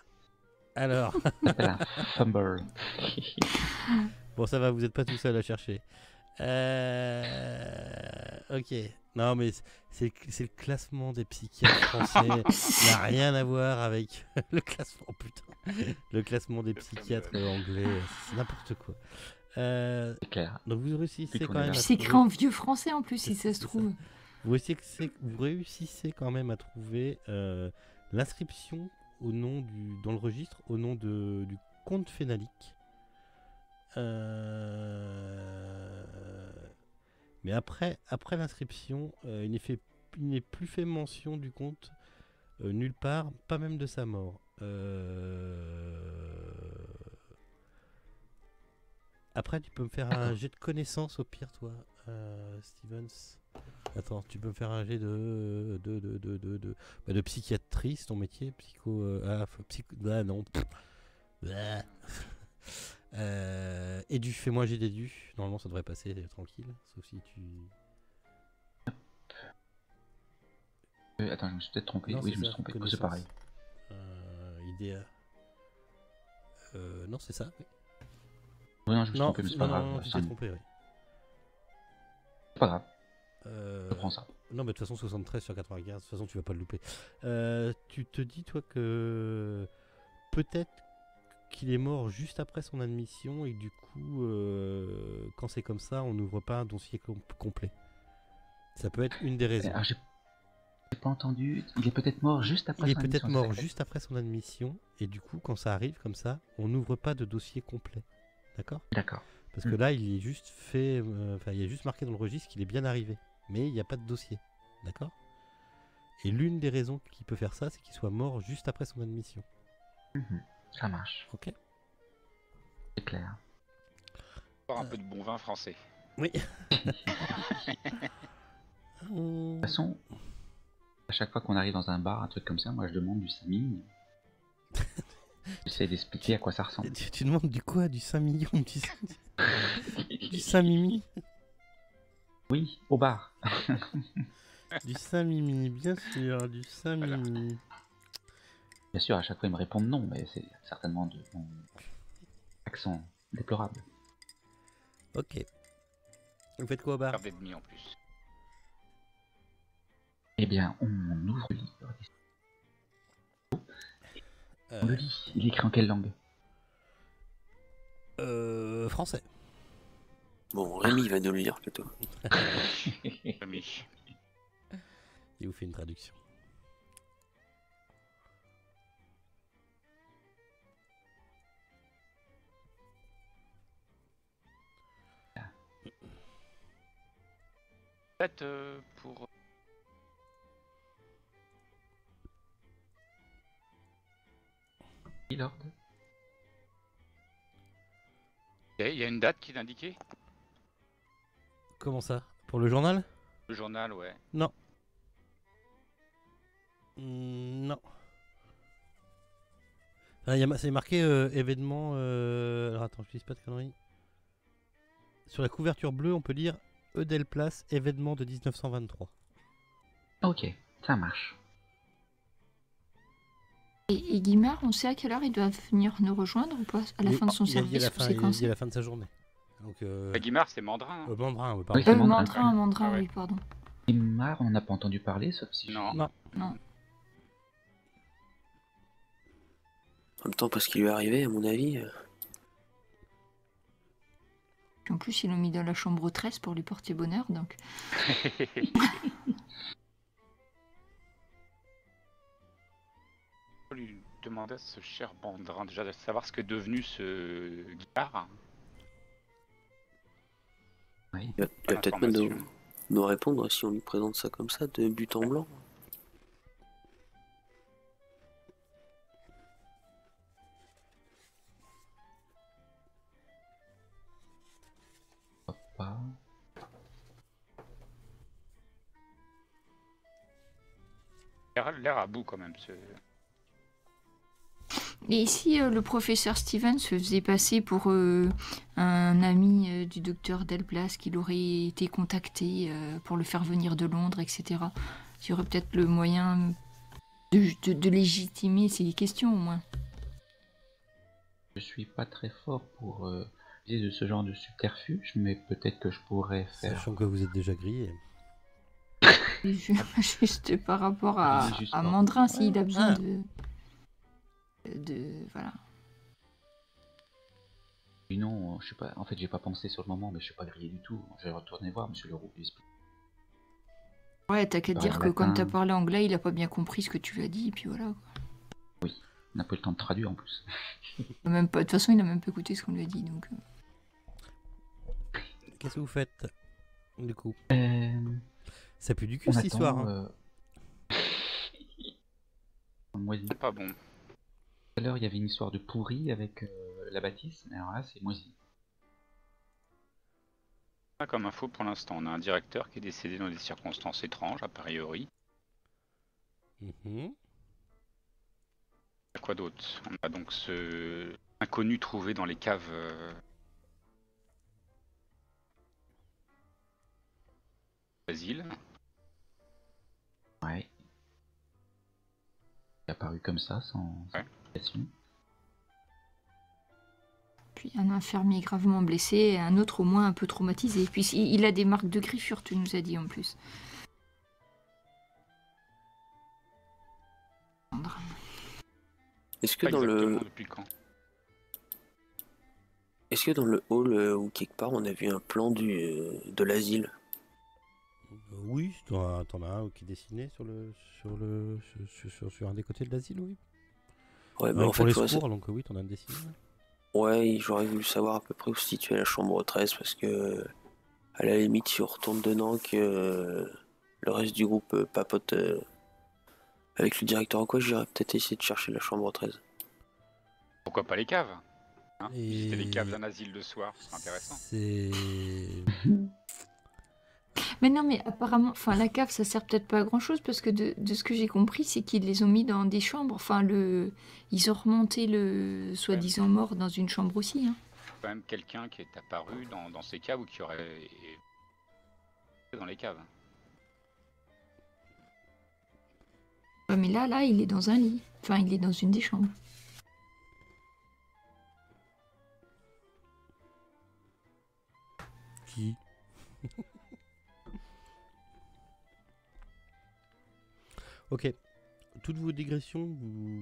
Alors, Ça s'appelle un fumble. bon, ça va, vous n'êtes pas tout seul à chercher. Ok. Non, mais c'est le classement des psychiatres français. Ça n'a rien à voir avec le classement, putain. Le classement des psychiatres anglais. C'est n'importe quoi. C'est clair. Donc vous réussissez Vu qu'on quand est même là. à C'est trouver- écrit en vieux français en plus, si ça se C'est trouve. Vous réussissez quand même à trouver l'inscription au nom dans le registre au nom du comte Fénalique. Mais après l'inscription, il n'est plus fait mention du comte nulle part, pas même de sa mort. Après, tu peux me faire un jet de connaissance au pire, toi, Stevens. Attends, tu peux me faire un jet de psychiatrie, c'est ton métier, non. Fais-moi un jet d'édu. Normalement, ça devrait passer tranquille, sauf si tu. Attends, je me suis peut-être trompé. Non, Oui, c'est je me ça, suis trompé. C'est connaissance. pareil. Idéa. Non, c'est ça. Oui. Oui, non, je me suis Non, trompé, mais c'est pas grave. non, tu t'es trompé, oui. C'est pas grave. Je prends ça. Non, mais de toute façon, 73 sur 95, de toute façon, tu vas pas le louper. Tu te dis, toi, que peut-être qu'il est mort juste après son admission et que du coup, quand c'est comme ça, on n'ouvre pas un dossier complet. Ça peut être une des raisons. Alors, j'ai pas entendu. Il est peut-être mort juste après Il est son peut-être admission, mort c'est ça juste après son admission et du coup, quand ça arrive comme ça, on n'ouvre pas de dossier complet. D'accord ? D'accord. Parce que là, il est juste fait, il est juste marqué dans le registre qu'il est bien arrivé, mais il n'y a pas de dossier, d'accord ? Et l'une des raisons qui peut faire ça, c'est qu'il soit mort juste après son admission. Ça marche. Ok. C'est clair. Encore un peu de bon vin français. Oui. De toute façon, à chaque fois qu'on arrive dans un bar, un truc comme ça, moi je demande du Sami. J'essaie d'expliquer à quoi ça ressemble. Tu demandes du quoi ? Du 5 millions du 5 mimi ? Oui, au bar. Du 5 mimi, bien sûr, du 5 Voilà. mimi. Bien sûr, à chaque fois ils me répondent non, mais c'est certainement de mon accent déplorable. Ok. Vous faites quoi au bar ? Quart et demi en plus. Eh bien, on ouvre le livre. On le lit. Il est écrit en quelle langue? Français. Bon, Rémi va nous le lire plutôt. Oui. Il vous fait une traduction. Peut-être pour... Lord. Il y a une date qui est indiquée? Comment ça ? Pour le journal ? Le journal, ouais. Non. Enfin, c'est marqué événement. Alors attends, je dis pas de conneries. Sur la couverture bleue, on peut lire Edelplace, événement de 1923. Ok, ça marche. Et Guimard, on sait à quelle heure il doit venir nous rejoindre ou pas? À la fin de son Il a dit à service la ou fin, c'est il a quand dit à la fin de sa journée. Donc, Guimard, c'est Mandrin. hein. Mandrin, oui, Oui, pardon. c'est Mandrin. Mandrin, Ah ouais. oui, pardon. Guimard, on n'a pas entendu parler, sauf si... Non. Non. Non. En même temps, parce qu'il lui est arrivé, à mon avis. Puis en plus, ils l'ont mis dans la chambre 13 pour lui porter bonheur, donc... Je peux lui demander à ce cher Mandrin déjà de savoir ce qu'est devenu ce Guimard. Oui. Il va peut-être pas nous répondre si on lui présente ça comme ça, de but en blanc. Pas. L'air à bout quand même. Et ici, le professeur Stevens se faisait passer pour un ami du docteur Delplace, qu'il aurait été contacté pour le faire venir de Londres, etc. Il y aurait peut-être le moyen de légitimer ces questions, au moins. Je suis pas très fort pour utiliser de ce genre de subterfuge, mais peut-être que je pourrais faire. Sachant que vous êtes déjà grillé. Juste par rapport à Mandrin, s'il a besoin de. Voilà. Oui, non, je sais pas. En fait, j'ai pas pensé sur le moment, mais je suis pas grillé du tout. Je vais retourner voir Monsieur Leroux. Ouais, t'as qu'à dire que quand t'as parlé anglais, il a pas bien compris ce que tu lui as dit, et puis voilà. Oui, on n'a pas eu le temps de traduire en plus. Même pas, de toute façon, il n'a même pas écouté ce qu'on lui a dit, donc. Qu'est-ce que vous faites du coup? Ça pue du cul cette histoire. Hein. Moisi. C'est pas bon. Tout à l'heure, il y avait une histoire de pourri avec la bâtisse, mais alors là, c'est moisi. Pas comme info pour l'instant, on a un directeur qui est décédé dans des circonstances étranges, a priori. Quoi d'autre? On a donc ce inconnu trouvé dans les caves d'asile. Ouais. Il est apparu comme ça, sans explication. Puis un infirmier gravement blessé et un autre au moins un peu traumatisé. Puis il a des marques de griffure, tu nous as dit en plus. Est-ce que dans le... Depuis quand? Est-ce que dans le hall ou quelque part on a vu un plan de l'asile? Oui, t'en as un qui est dessiné sur un des côtés de l'asile, oui. Ouais, mais en fait, pour les secours, donc oui, t'en as un dessiné. Ouais, j'aurais voulu savoir à peu près où se situait la chambre 13 parce que, à la limite, si on retourne dedans, que le reste du groupe papote avec le directeur ou quoi, j'irais peut-être essayer de chercher la chambre 13. Pourquoi pas les caves, hein? Visiter les caves d'un asile le soir, c'est intéressant. Mais non, mais apparemment, enfin la cave, ça sert peut-être pas à grand chose parce que de ce que j'ai compris, c'est qu'ils les ont mis dans des chambres. Enfin, ils ont remonté le soi-disant mort dans une chambre aussi. Hein. Quand même quelqu'un qui est apparu dans ces caves ou qui aurait dans les caves. Ouais, mais là, il est dans un lit. Enfin, il est dans une des chambres. Qui? Ok. Toutes vos digressions vous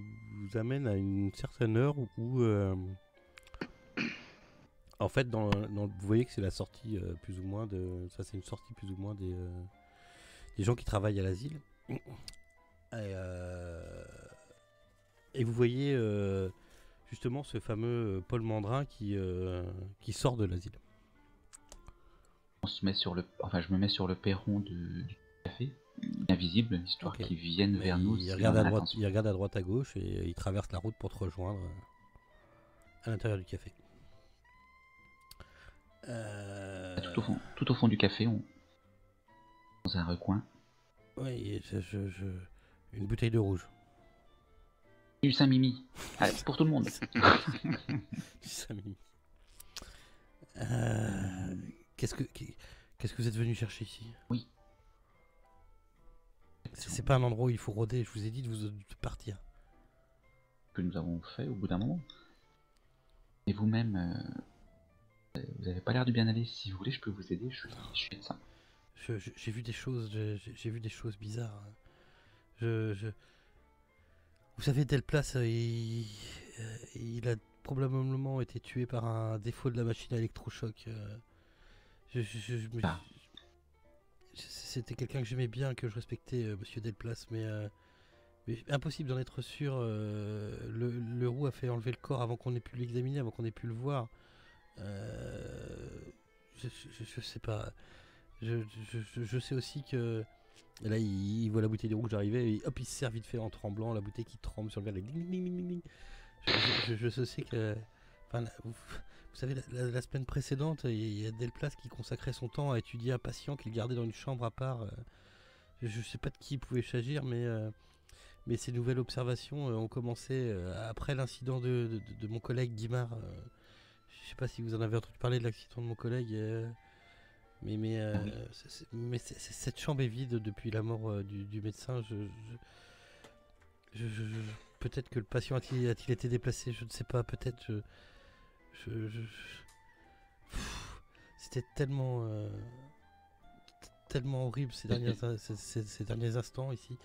amènent à une certaine heure où en fait, vous voyez que c'est la sortie plus ou moins de... Ça, c'est une sortie plus ou moins des gens qui travaillent à l'asile. Et vous voyez justement ce fameux Paul Mandrin qui sort de l'asile. Je me mets sur le perron du café, invisible, histoire qu'ils viennent vers nous. Il regarde à droite à gauche et il traverse la route pour te rejoindre à l'intérieur du café. Tout au fond du café, dans un recoin. Oui, une bouteille de rouge. Du Saint-Mimi. Allez, pour tout le monde. Du Saint-Mimi. Qu'est-ce que vous êtes venu chercher ici? Oui. C'est pas un endroit où il faut rôder, je vous ai dit de partir. Que nous avons fait au bout d'un moment. Et vous-même, vous avez pas l'air de bien aller. Si vous voulez, je peux vous aider, je suis médecin. J'ai vu des choses, j'ai vu des choses bizarres. Vous savez, Delplace, il a probablement été tué par un défaut de la machine à électrochoc. C'était quelqu'un que j'aimais bien, que je respectais, Monsieur Delplace, mais impossible d'en être sûr. Le roux a fait enlever le corps avant qu'on ait pu l'examiner, avant qu'on ait pu le voir. Je sais pas. Je sais aussi que là il voit la bouteille de rouge arriver et hop il se sert vite fait en tremblant, la bouteille qui tremble sur le verre. Ding, ding, ding, ding. Je sais que, enfin, vous savez, la semaine précédente, il y a Delplace qui consacrait son temps à étudier un patient qu'il gardait dans une chambre à part. Je sais pas de qui il pouvait s'agir, mais ces nouvelles observations ont commencé après l'incident de mon collègue Guimard. Je sais pas si vous en avez entendu parler de l'accident de mon collègue. Mais cette chambre est vide depuis la mort du médecin. peut-être que le patient a-t-il été déplacé, je ne sais pas, peut-être. C'était tellement horrible ces derniers instants ici.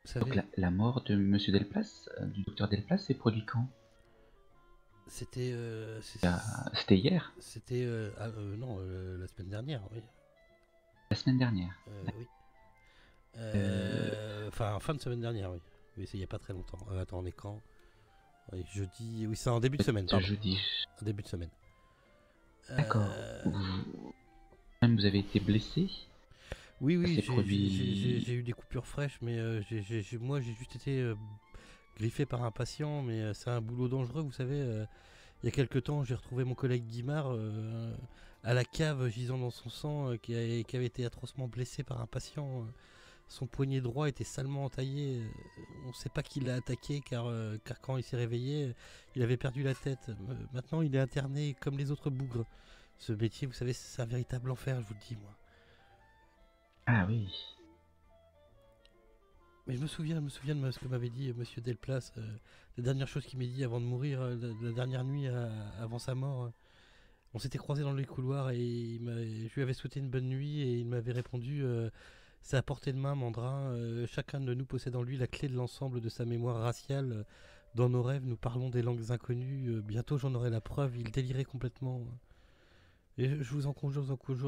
Vous savez, Donc la mort de Monsieur Delplace, du docteur Delplace, s'est produit quand? c'était C'était hier? c'était non, la semaine dernière, oui. La semaine dernière? Oui. Enfin, fin de semaine dernière, oui. Oui, c'est il n'y a pas très longtemps. Attends, on est quand? Oui, jeudi. Oui, c'est en début de semaine, pardon. Jeudi. En début de semaine. D'accord. Même vous avez été blessé? Oui, Ça s'est produit- j'ai eu des coupures fraîches, mais moi j'ai juste été griffé par un patient, mais c'est un boulot dangereux, vous savez. Il y a quelques temps, j'ai retrouvé mon collègue Guimard à la cave, gisant dans son sang, qui avait été atrocement blessé par un patient. Son poignet droit était salement entaillé. On ne sait pas qui l'a attaqué, car quand il s'est réveillé, il avait perdu la tête. Maintenant, il est interné comme les autres bougres. Ce métier, vous savez, c'est un véritable enfer, je vous le dis, moi. Ah oui. Mais je me souviens de ce que m'avait dit Monsieur Delplace, la dernière chose qu'il m'a dit avant de mourir, la dernière nuit avant sa mort. On s'était croisés dans les couloirs et je lui avais souhaité une bonne nuit et il m'avait répondu c'est à portée de main, Mandrin. Chacun de nous possède en lui la clé de l'ensemble de sa mémoire raciale. Dans nos rêves, nous parlons des langues inconnues. Bientôt, j'en aurai la preuve. Il délirait complètement. Et je vous en conjure,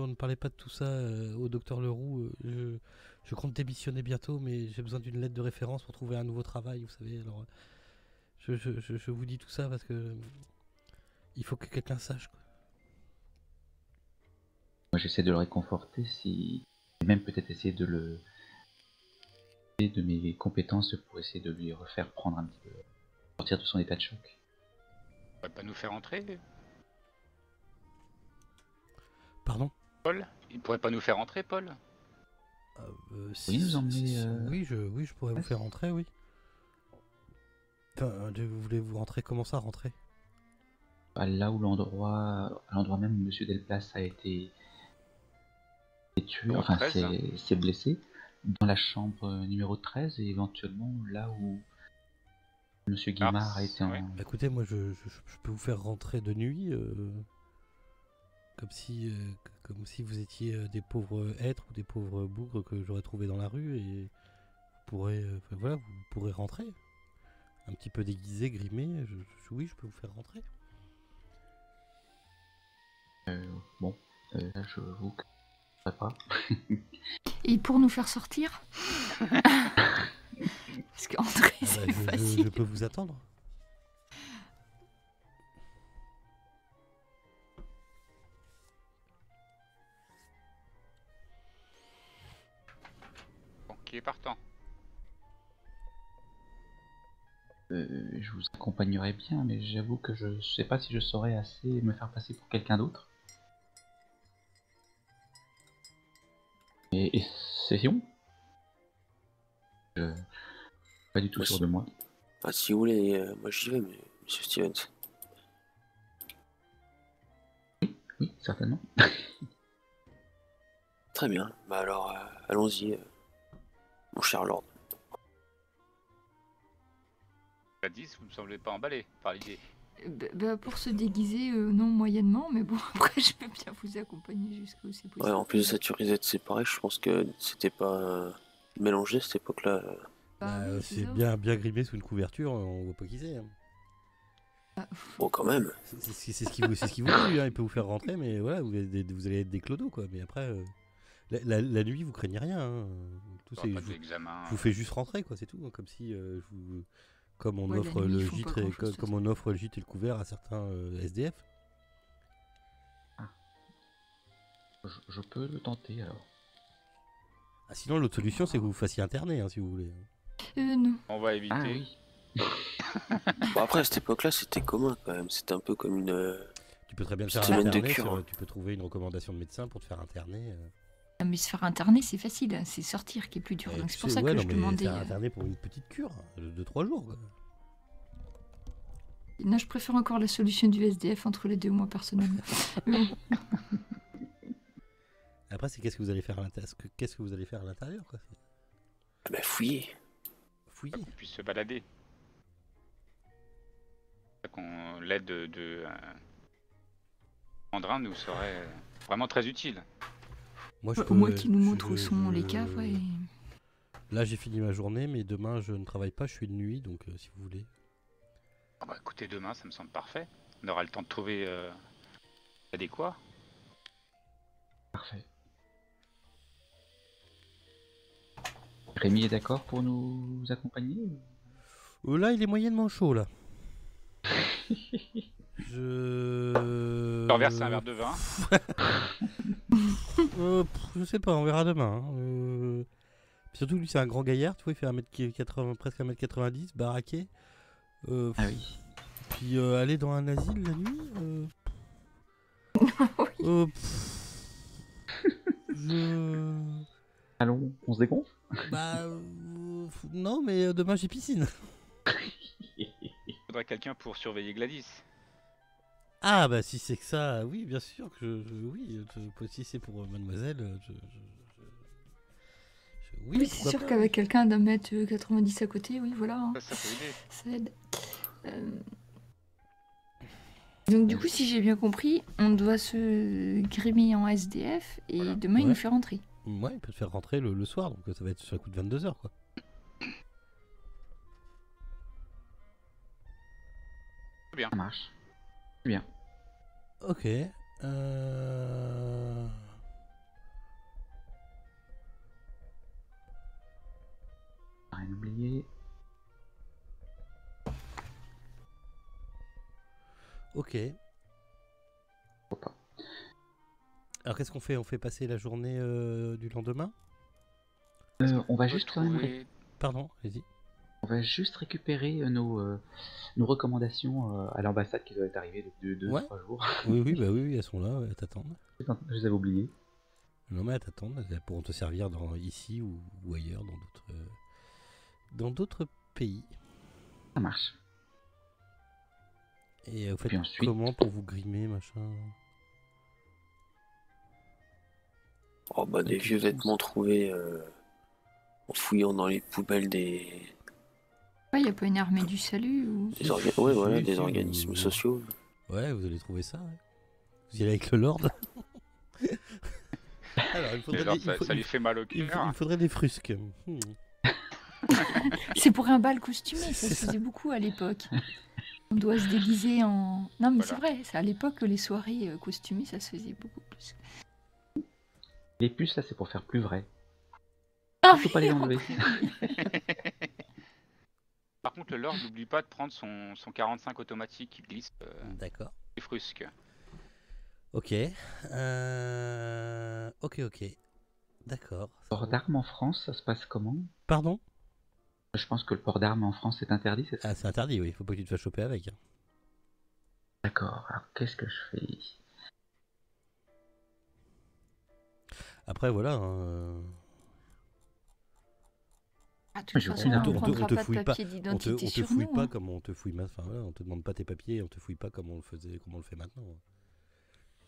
ne parlez pas de tout ça au docteur Leroux. Je compte démissionner bientôt, mais j'ai besoin d'une lettre de référence pour trouver un nouveau travail, vous savez. Alors, je vous dis tout ça parce que il faut que quelqu'un sache, quoi. Moi j'essaie de le réconforter, même peut-être essayer de mes compétences pour essayer de lui refaire prendre un petit peu, sortir de son état de choc. On pourrait pas nous faire entrer, Pardon? Paul? Il pourrait pas nous faire entrer, Paul? Oui, nous emmener. Oui, je pourrais vous faire rentrer, oui. Enfin, vous voulez vous rentrer? Comment ça, rentrer? Là où à l'endroit même où Monsieur Delplace a été tué, Numéro enfin 13. s'est blessé, dans la chambre numéro 13 et éventuellement là où Monsieur Guimard a été en... ouais. Écoutez, moi je peux vous faire rentrer de nuit, comme si vous étiez des pauvres êtres ou des pauvres bougres que j'aurais trouvé dans la rue et vous pourrez rentrer. Un petit peu déguisé, grimé, oui, je peux vous faire rentrer. Bon, là je vous pas. Et pour nous faire sortir? Parce qu'entrer, c'est facile. Je peux vous attendre. Bon, qui est partant? Je vous accompagnerai bien, mais j'avoue que je sais pas si je saurais assez me faire passer pour quelqu'un d'autre. Et session? Pas du tout sûr de moi. Ah, si vous voulez, moi j'y vais, monsieur Stevens. Oui, certainement. Très bien, bah alors allons-y, mon cher Lord. Gladys, vous me semblez pas emballé par l'idée. Pour se déguiser, non, moyennement, mais bon, après, je peux bien vous accompagner jusqu'où c'est possible. Ouais, en plus de ça, tu risques d'être séparés, je pense que c'était pas mélangé cette époque-là. Oui, c'est ça. bien grimé sous une couverture, on voit pas qui c'est. Hein. Bon, quand même. C'est ce qu'il vous dit, hein. Il peut vous faire rentrer, mais voilà, vous allez être des clodos, quoi. Mais après, la nuit, vous craignez rien. Hein. Tout, Pas d'examen. je vous fais juste rentrer, quoi, c'est tout. Hein. Comme si comme on offre la nuit, le ils font gîte pas grand-chose, comme on offre le gîte et le couvert à certains SDF. Je peux le tenter alors. Ah, sinon, l'autre solution, c'est que vous vous fassiez interner, hein, si vous voulez. Non. On va éviter. Ah oui. Bon, après, à cette époque-là, c'était commun quand même. C'était un peu comme une. Tu peux très bien te faire Semaine de interner, cure. tu peux trouver une recommandation de médecin pour te faire interner. Mais se faire interner, c'est facile, hein, c'est sortir qui est plus dur. Donc c'est pour ça que je demandais. Faire interner pour une petite cure de 3 jours. Quoi. Non, je préfère encore la solution du SDF entre les deux, moi personnellement. Mais bon. Après, c'est qu'est-ce que vous allez faire à l'intérieur, quoi. Bah, fouiller. fouiller. qu'on puisse se balader. L'aide de Mandrin nous serait vraiment très utile. Moi, Au moins qu'il nous montre où sont les caves, ouais. Là, j'ai fini ma journée, mais demain, je ne travaille pas, je suis de nuit, donc si vous voulez. Ah bah, écoutez, demain, ça me semble parfait. On aura le temps de trouver adéquat. Parfait. Rémi est d'accord pour nous accompagner Là, il est moyennement chaud, là. Je Renverser un verre de vin. Je sais pas, on verra demain. Hein. Surtout, lui, c'est un grand gaillard, tu vois, il fait 1m80, presque 1m90, baraqué. Ah oui. Puis aller dans un asile la nuit Allons, on se dégonfle. Bah... non, mais demain, j'ai piscine. Il faudrait quelqu'un pour surveiller Gladys. Ah, bah si c'est que ça, oui, bien sûr que oui, si c'est pour mademoiselle, oui, Oui, c'est sûr qu'avec quelqu'un d'un mètre 90 à côté, oui, voilà. Hein. Ça peut aider. Ça aide. Donc du coup, si j'ai bien compris, on doit se grimer en SDF et Voilà. demain il nous fait rentrer. Ouais, il peut te faire rentrer le soir, donc ça va être sur un coup de 22h, quoi. Bien. Ça marche. Bien. Ok. Rien oublié. Ok. Faut pas. Alors qu'est-ce qu'on fait? On fait passer la journée du lendemain? On va juste quand même Pardon, allez-y. on va juste récupérer nos recommandations à l'ambassade qui doit être arrivée depuis 2-3 jours. Oui, bah oui, elles sont là, elles t'attendent. Je les avais oubliées. Non mais elles t'attendent, elles pourront te servir ici ou ailleurs, dans d'autres pays. Ça marche. Et vous faites Puis ensuite- comment pour vous grimer, machin? Oh bah des vieux vêtements trouvés en fouillant dans les poubelles des Ouais, y a pas une armée du salut ou... ouais, voilà, Si, des si, organismes vous- sociaux. Ouais, vous allez trouver ça, ouais. Vous y allez avec le Lord. Alors, il faudrait, Alors, des, ça lui fait mal au il cœur. faudrait des frusques. C'est pour un bal costumé, ça C'est se ça. faisait beaucoup à l'époque. On doit se déguiser en... Non mais Voilà. c'est vrai, c'est à l'époque que les soirées costumées, ça se faisait beaucoup plus. Les puces là, c'est pour faire plus vrai. Ah Faut pas les oui, enlever. Par contre, le Lord n'oublie pas de prendre son 45 automatique qui glisse D'accord. les frusques. Ok. Ok. D'accord. Port d'armes en France, ça se passe comment? Pardon? Je pense que le port d'armes en France est interdit, c'est ça? Ah, c'est interdit, oui. Faut pas que tu te fasses choper avec. Hein. D'accord, alors qu'est-ce que je fais? Après, voilà. Hein. Ah, de toute Je façon, sais, on on prendra te pas de fouille papier On te d'identité sur fouille nous. pas Hein. comme on te fouille maintenant. Enfin, voilà, on te demande pas tes papiers, on te fouille pas comme on le fait maintenant.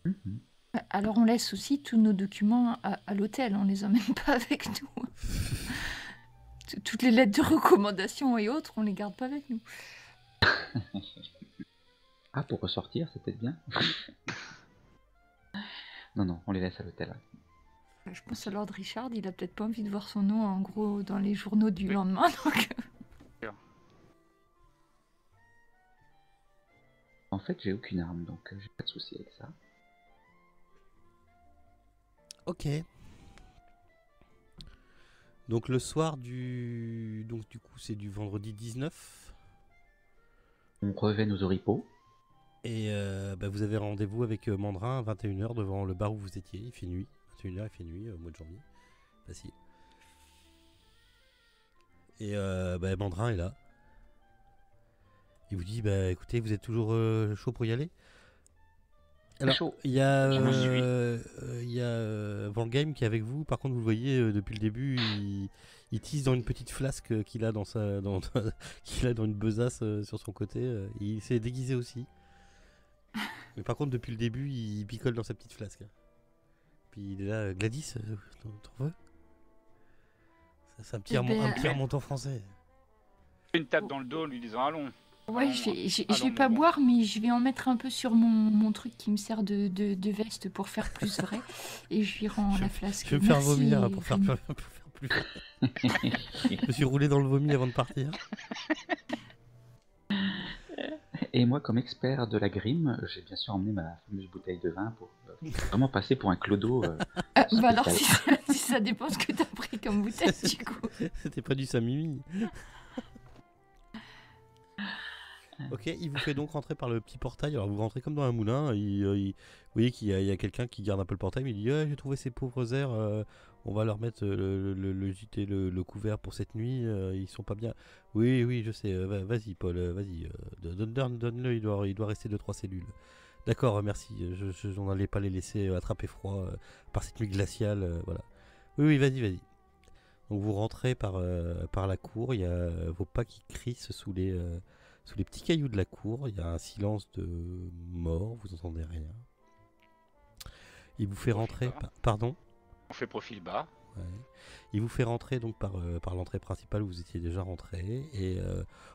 Mhm. Alors on laisse aussi tous nos documents à l'hôtel, on les emmène pas avec nous. Toutes les lettres de recommandation et autres, on les garde pas avec nous. Ah, pour ressortir, c'est peut-être bien. Non, on les laisse à l'hôtel. Je pense à Lord Richard, il a peut-être pas envie de voir son nom en gros dans les journaux du lendemain. Donc... En fait, j'ai aucune arme, donc j'ai pas de souci avec ça. Ok. Donc le soir donc du coup c'est du vendredi 19 On revient aux oripeaux. et vous avez rendez-vous avec Mandrin à 21h devant le bar où vous étiez. Il fait nuit. 21h il fait nuit au mois de janvier. Facile. Et Mandrin est là. Il vous dit écoutez, vous êtes toujours chaud pour y aller? Alors, chaud. il y a Je me suis. Van Game qui est avec vous. Par contre, vous le voyez depuis le début, il tisse dans une petite flasque qu'il a qu'il a dans une besace sur son côté. Il s'est déguisé aussi. Mais par contre, depuis le début, il picole dans sa petite flasque. Puis il est là, Gladys, t'en veux? C'est un petit remontant français. Une tape dans le dos en lui disant allons. Ouais, allons, je allons, vais pas mon bon. boire, mais je vais en mettre un peu sur mon truc qui me sert de veste pour faire plus vrai. Et je lui rends la flasque. Je vais me faire Merci, vomir hein, pour faire Rémi. plus. Je me suis roulé dans le vomi avant de partir. Et moi, comme expert de la grime, j'ai bien sûr emmené ma fameuse bouteille de vin pour vraiment passer pour un clodo. Bah alors, spécial. si ça dépend ce que t'as pris comme bouteille, du coup. C'était pas du Samimi. Ok, il vous fait donc rentrer par le petit portail. Alors vous rentrez comme dans un moulin. Vous voyez qu'il y a quelqu'un qui garde un peu le portail. Mais il dit j'ai trouvé ces pauvres airs. On va leur mettre le JT, le couvert pour cette nuit. Ils sont pas bien. Oui, je sais. Vas-y, Paul. Vas-y. Donne-le. Il doit rester 2-3 cellules. D'accord, merci. On n'allait pas les laisser attraper froid par cette nuit glaciale. Voilà. Oui, vas-y. Donc vous rentrez par la cour. Il y a vos pas qui crissent sous les petits cailloux de la cour. Il y a un silence de mort. Vous n'entendez rien. Il vous fait rentrer. Pardon. On fait profil bas. Ouais. Il vous fait rentrer donc par l'entrée principale où vous étiez déjà rentré. Et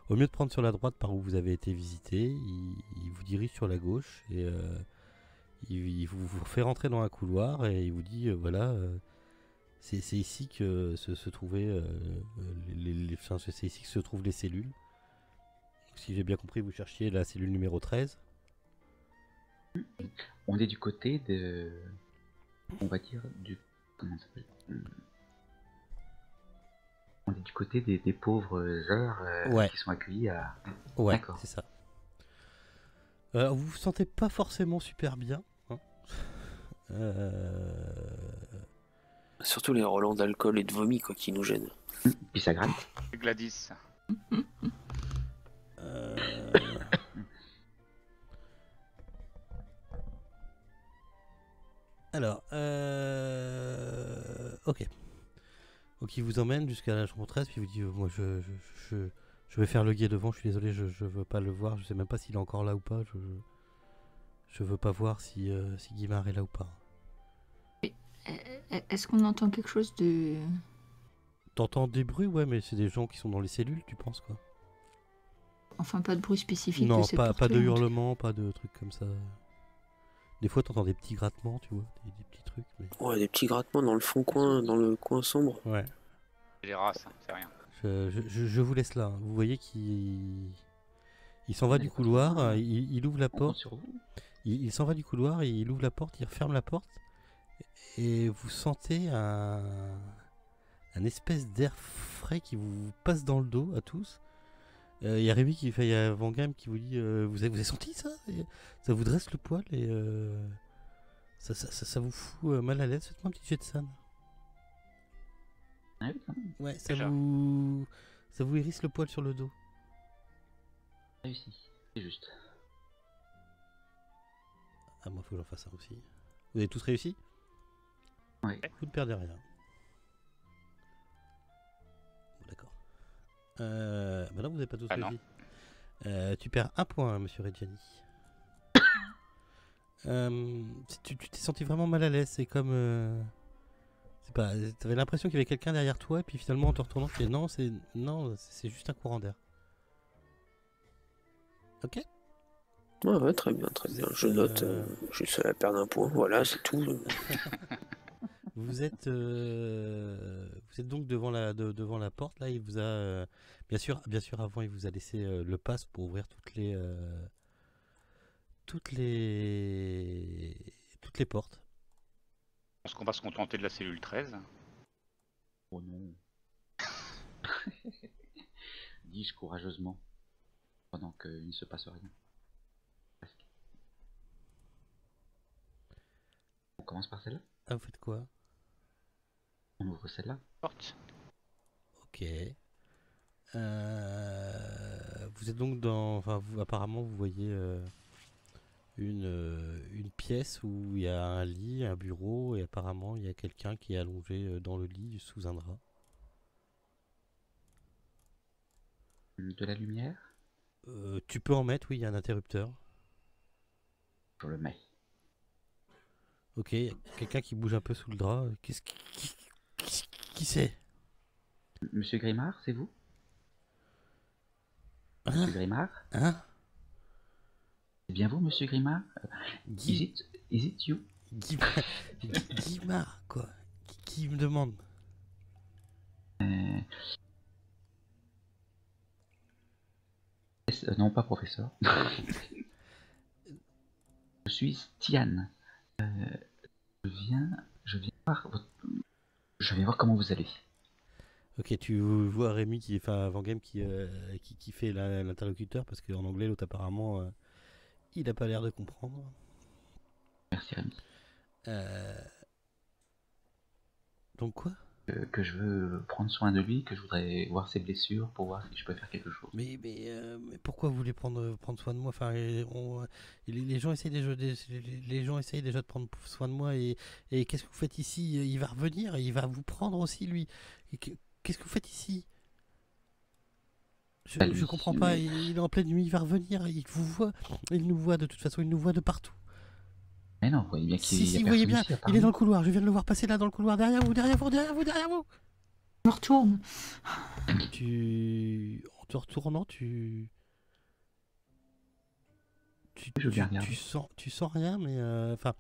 au lieu de prendre sur la droite par où vous avez été visité, il vous dirige sur la gauche. Et il vous fait rentrer dans un couloir. Et il vous dit voilà. C'est ici que se trouvaient c'est ici que se trouvent les cellules. Si j'ai bien compris, vous cherchiez la cellule numéro 13. On est du côté de... On va dire du... Comment ça s'appelle ? On est du côté des pauvres heures Ouais. qui sont accueillis à... Ouais, D'accord. c'est ça. Vous vous sentez pas forcément super bien. Hein. Surtout les relents d'alcool et de vomi quoi, qui nous gênent. Puis ça gratte. Gladys. Alors, ok. Donc il vous emmène jusqu'à la chambre 13, puis il vous dit moi je vais faire le guet devant, je suis désolé, je veux pas le voir, je sais même pas s'il est encore là ou pas, je veux pas voir si Guimard est là ou pas. Est-ce qu'on entend quelque chose de... T'entends des bruits, ouais, mais c'est des gens qui sont dans les cellules, tu penses quoi? Enfin, pas de bruit spécifique Non, de ces pas de porte-clés, hurlements, pas de trucs comme ça. Des fois t'entends des petits grattements, tu vois, des petits trucs. Mais... Ouais, des petits grattements dans le fond coin, dans le coin sombre. Ouais. Les races, hein, c'est rien. Je vous laisse là. Vous voyez qu'il s'en va du couloir, il ouvre la On compte porte. sur vous. Il s'en va du couloir, et il ouvre la porte, il referme la porte. Et vous sentez un espèce d'air frais qui vous passe dans le dos à tous. Il y a Rémi il y a Van Gamme qui vous dit vous avez senti ça? Et ça vous dresse le poil et ça vous fout mal à l'aise. Faites-moi un petit jet de san. Ah oui, quand même. Ouais, ça Déjà. vous hérisse le poil sur le dos. Réussi. C'est juste. Ah, moi, faut que j'en fasse ça aussi. Vous avez tous réussi? Ouais. Vous ne perdez rien. Bon, d'accord. Bah non, vous n'avez pas tous Ah non. réussi. Tu perds un point, monsieur Reggiani. Tu t'es senti vraiment mal à l'aise. C'est comme... c'est pas... T'avais l'impression qu'il y avait quelqu'un derrière toi, et puis finalement, en te retournant, tu fais non, c'est juste un courant d'air. Ok. Ouais, très bien. Je note, je suis le seul à perdre un point. Voilà, c'est tout. Vous êtes donc devant la porte là. Il vous a bien sûr avant il vous a laissé le pass pour ouvrir toutes les portes. Est-ce qu'on va se contenter de la cellule 13? Oh non. Dis-je courageusement. Pendant qu'il ne se passe rien. Presque. On commence par celle-là? Ah, vous faites quoi? On ouvre celle-là? Porte. Ok. Vous êtes donc apparemment vous voyez une pièce où il y a un lit, un bureau, et apparemment il y a quelqu'un qui est allongé dans le lit sous un drap. De la lumière? Tu peux en mettre, oui, il y a un interrupteur. Je le mets. Ok, y a quelqu'un qui bouge un peu sous le drap. Qui c'est? Monsieur Grimard, c'est vous? Monsieur Grimard? Hein? C'est bien vous, monsieur Grimard? Guy... Is it you? Guimard, quoi. Qui me demande? Non, pas professeur. Je suis Stian. Je viens voir comment vous allez. Ok, tu vois Rémi Van Game qui fait l'interlocuteur parce qu'en anglais l'autre apparemment il a pas l'air de comprendre. Merci Rémi. Donc quoi? Que je veux prendre soin de lui, que je voudrais voir ses blessures pour voir si je peux faire quelque chose. Mais pourquoi vous voulez prendre soin de moi? Enfin, les gens essayent déjà de prendre soin de moi et qu'est-ce que vous faites ici? Il va revenir et il va vous prendre aussi lui. Qu'est-ce que vous faites ici? Je comprends pas. Il est en pleine nuit, il va revenir. Il vous voit. Il nous voit de toute façon. Il nous voit de partout. Mais non, vous voyez bien qu'il Si, vous voyez bien. Il est dans le couloir. Je viens de le voir passer là dans le couloir. Derrière vous. Je me retourne. En te retournant, tu sens rien, mais enfin,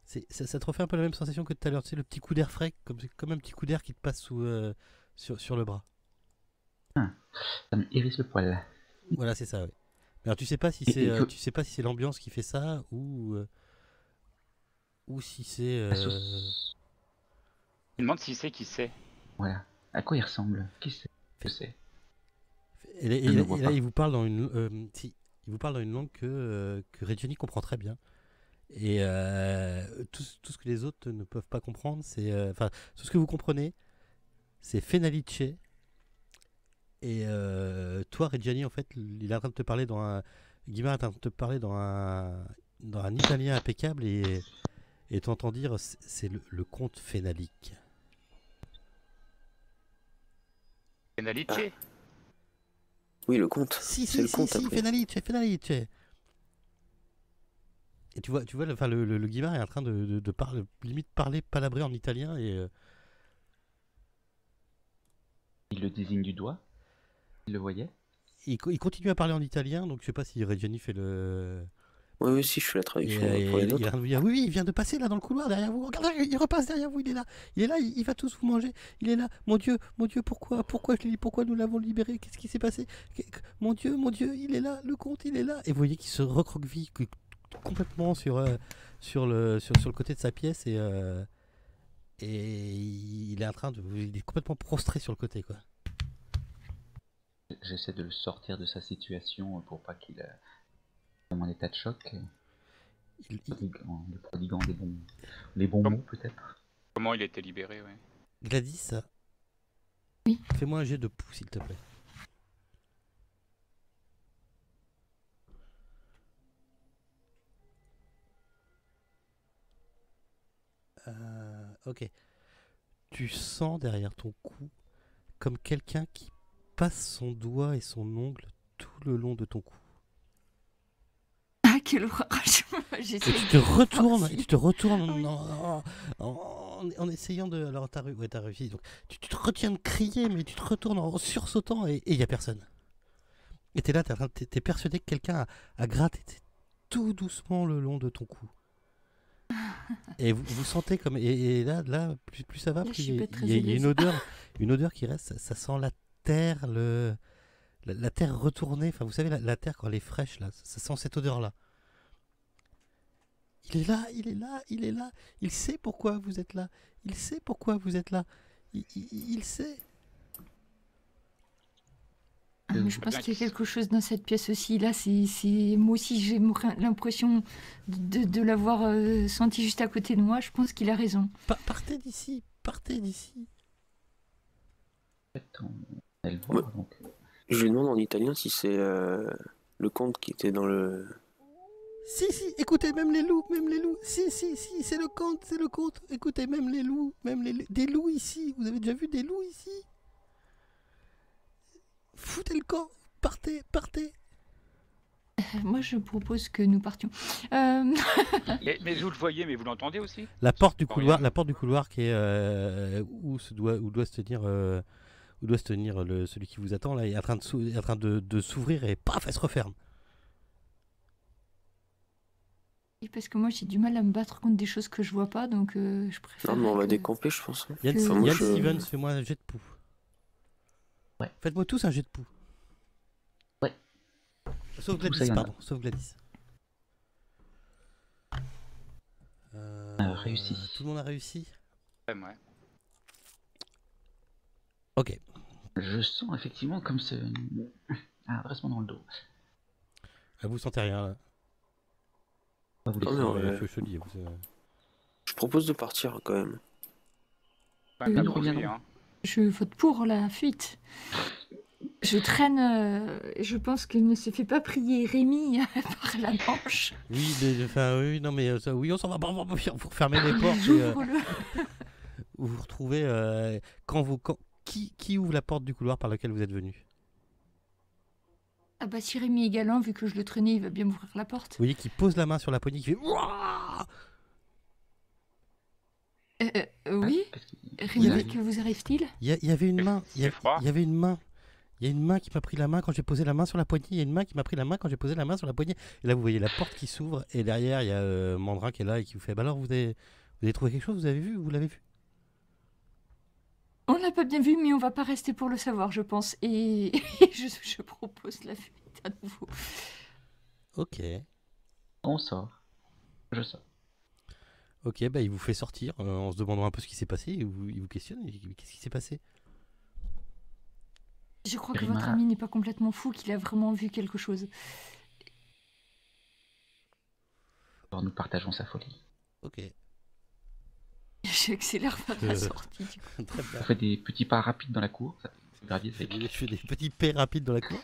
ça te refait un peu la même sensation que tout à l'heure. Tu sais, le petit coup d'air frais, comme un petit coup d'air qui te passe sur le bras. Ça me hérisse le poil. Voilà, c'est ça. Oui. Alors tu sais pas si c'est l'ambiance qui fait ça ou si c'est. Je me demande si c'est qui c'est. Voilà. À quoi il ressemble? Qui c'est? Je sais. Et là, il vous parle dans une. Il vous parle dans une langue que Reggiani comprend très bien. Et tout ce que les autres ne peuvent pas comprendre, c'est. Enfin, tout ce que vous comprenez, c'est Fenalice. Et toi, Reggiani, en fait, il est en train de te parler Guimard est en train de te parler dans un italien impeccable et t'entends dire c'est le comte Fenalique. Fenalice. Oui, le comte. Si, c'est le comte. Fenalice. Et tu vois, le Guimard est en train de parler, palabrer en italien et. Il le désigne du doigt. Il le voyait. Il continue à parler en italien, donc je sais pas si Reggiani fait le. Oui, si je fais la traduction pour les il est en autres. train de vous dire oui, il vient de passer là dans le couloir derrière vous. Regardez, il repasse derrière vous, il est là, il va tous vous manger. Il est là, mon Dieu, pourquoi nous l'avons libéré? Qu'est-ce qui s'est passé? Mon Dieu, il est là, le comte, il est là. Et vous voyez qu'il se recroqueville complètement sur le côté de sa pièce et il est complètement prostré sur le côté, quoi. J'essaie de le sortir de sa situation pour pas qu'il en état de choc. Le prodiguant des bons mots, peut-être. Comment il a été libéré, ouais. Gladys, oui. Fais-moi un jet de pouls, s'il te plaît. Ok. Tu sens derrière ton cou comme quelqu'un qui passe son doigt et son ongle tout le long de ton cou. Ah, quelle horreur! Et tu te retournes oui. en essayant de... Alors t'as réussi. Donc, tu te retiens de crier, mais tu te retournes en sursautant et il n'y a personne. Et t'es là, t'es persuadé que quelqu'un a gratté tout doucement le long de ton cou. Et vous sentez comme... Et là plus ça va, plus il y a une odeur qui reste. Ça sent la terre, la terre retournée. Enfin, vous savez, la terre quand elle est fraîche, là, ça sent cette odeur-là. Il est là. Il sait pourquoi vous êtes là. Il sait. Je pense qu'il y a quelque chose dans cette pièce aussi. Là, moi aussi, j'ai l'impression de l'avoir senti juste à côté de moi. Je pense qu'il a raison. Partez d'ici. Je lui demande en italien si c'est le comte qui était dans le... Si, écoutez, même les loups. Si, c'est le comte. Écoutez, même les loups, des loups ici. Vous avez déjà vu des loups ici? Foutez le camp, partez. Moi, je propose que nous partions. Mais vous le voyez, mais vous l'entendez aussi? La porte du couloir qui est où doit se tenir où doit se tenir celui qui vous attend là, est en train de s'ouvrir et paf, elle se referme. Et parce que moi j'ai du mal à me battre contre des choses que je vois pas, donc je préfère. Non, mais on va décamper, je pense. Yann, Enfin, moi, Yann je- Stevens, fais-moi un jet de poux. Ouais. Faites-moi tous un jet de poux. Ouais. Sauf Tout ça, Gladys, y en a. pardon. Sauf Gladys. Réussi. Tout le monde a réussi. Ouais. Ok. Je sens effectivement comme un dressement dans le dos. Ah, vous sentez rien là. Pas vous laisser. Non, mais Je dis, je propose de partir quand même. Quand même pas Nous bouger, reviendrons. hein. Je vote pour la fuite. Je traîne. Je pense qu'il ne se fait pas prier Rémi par la manche. Oui, mais enfin, oui, non, mais oui, on s'en va. Vous refermez les portes. Et, J'ouvre-le. vous vous retrouvez qui ouvre la porte du couloir par lequel vous êtes venu? Ah bah si Rémi est galant, vu que je le traînais, il va bien m'ouvrir la porte. Vous voyez qu'il pose la main sur la poignée, qui fait Ouah Oui. Parce qu'il- Rémi, il a- que vous arrive-t-il? Il y avait une main. Il y fait froid. avait une main. Il y a une main qui m'a pris la main quand j'ai posé la main sur la poignée. Il y a une main qui m'a pris la main quand j'ai posé la main sur la poignée. Et là, vous voyez la porte qui s'ouvre. Et derrière, il y a Mandrin qui est là et qui vous fait bah alors, vous avez trouvé quelque chose? Vous avez vu? Vous l'avez vu? On l'a pas bien vu, mais on va pas rester pour le savoir, je pense. Et je propose la fuite à nouveau. Ok. On sort. Je sors. Ok, bah il vous fait sortir en se demandant un peu ce qui s'est passé. Il vous questionne. Il dit, qu'est-ce qui s'est passé? Je crois que Rima. votre ami n'est pas complètement fou, qu'il a vraiment vu quelque chose. Alors nous partageons sa folie. Ok. J'accélère vers la sortie. Du coup. Très bien. On fait des petits pas rapides dans la cour. Ça, c'est gravier, c'est- Je fais des petits paix rapides dans la cour.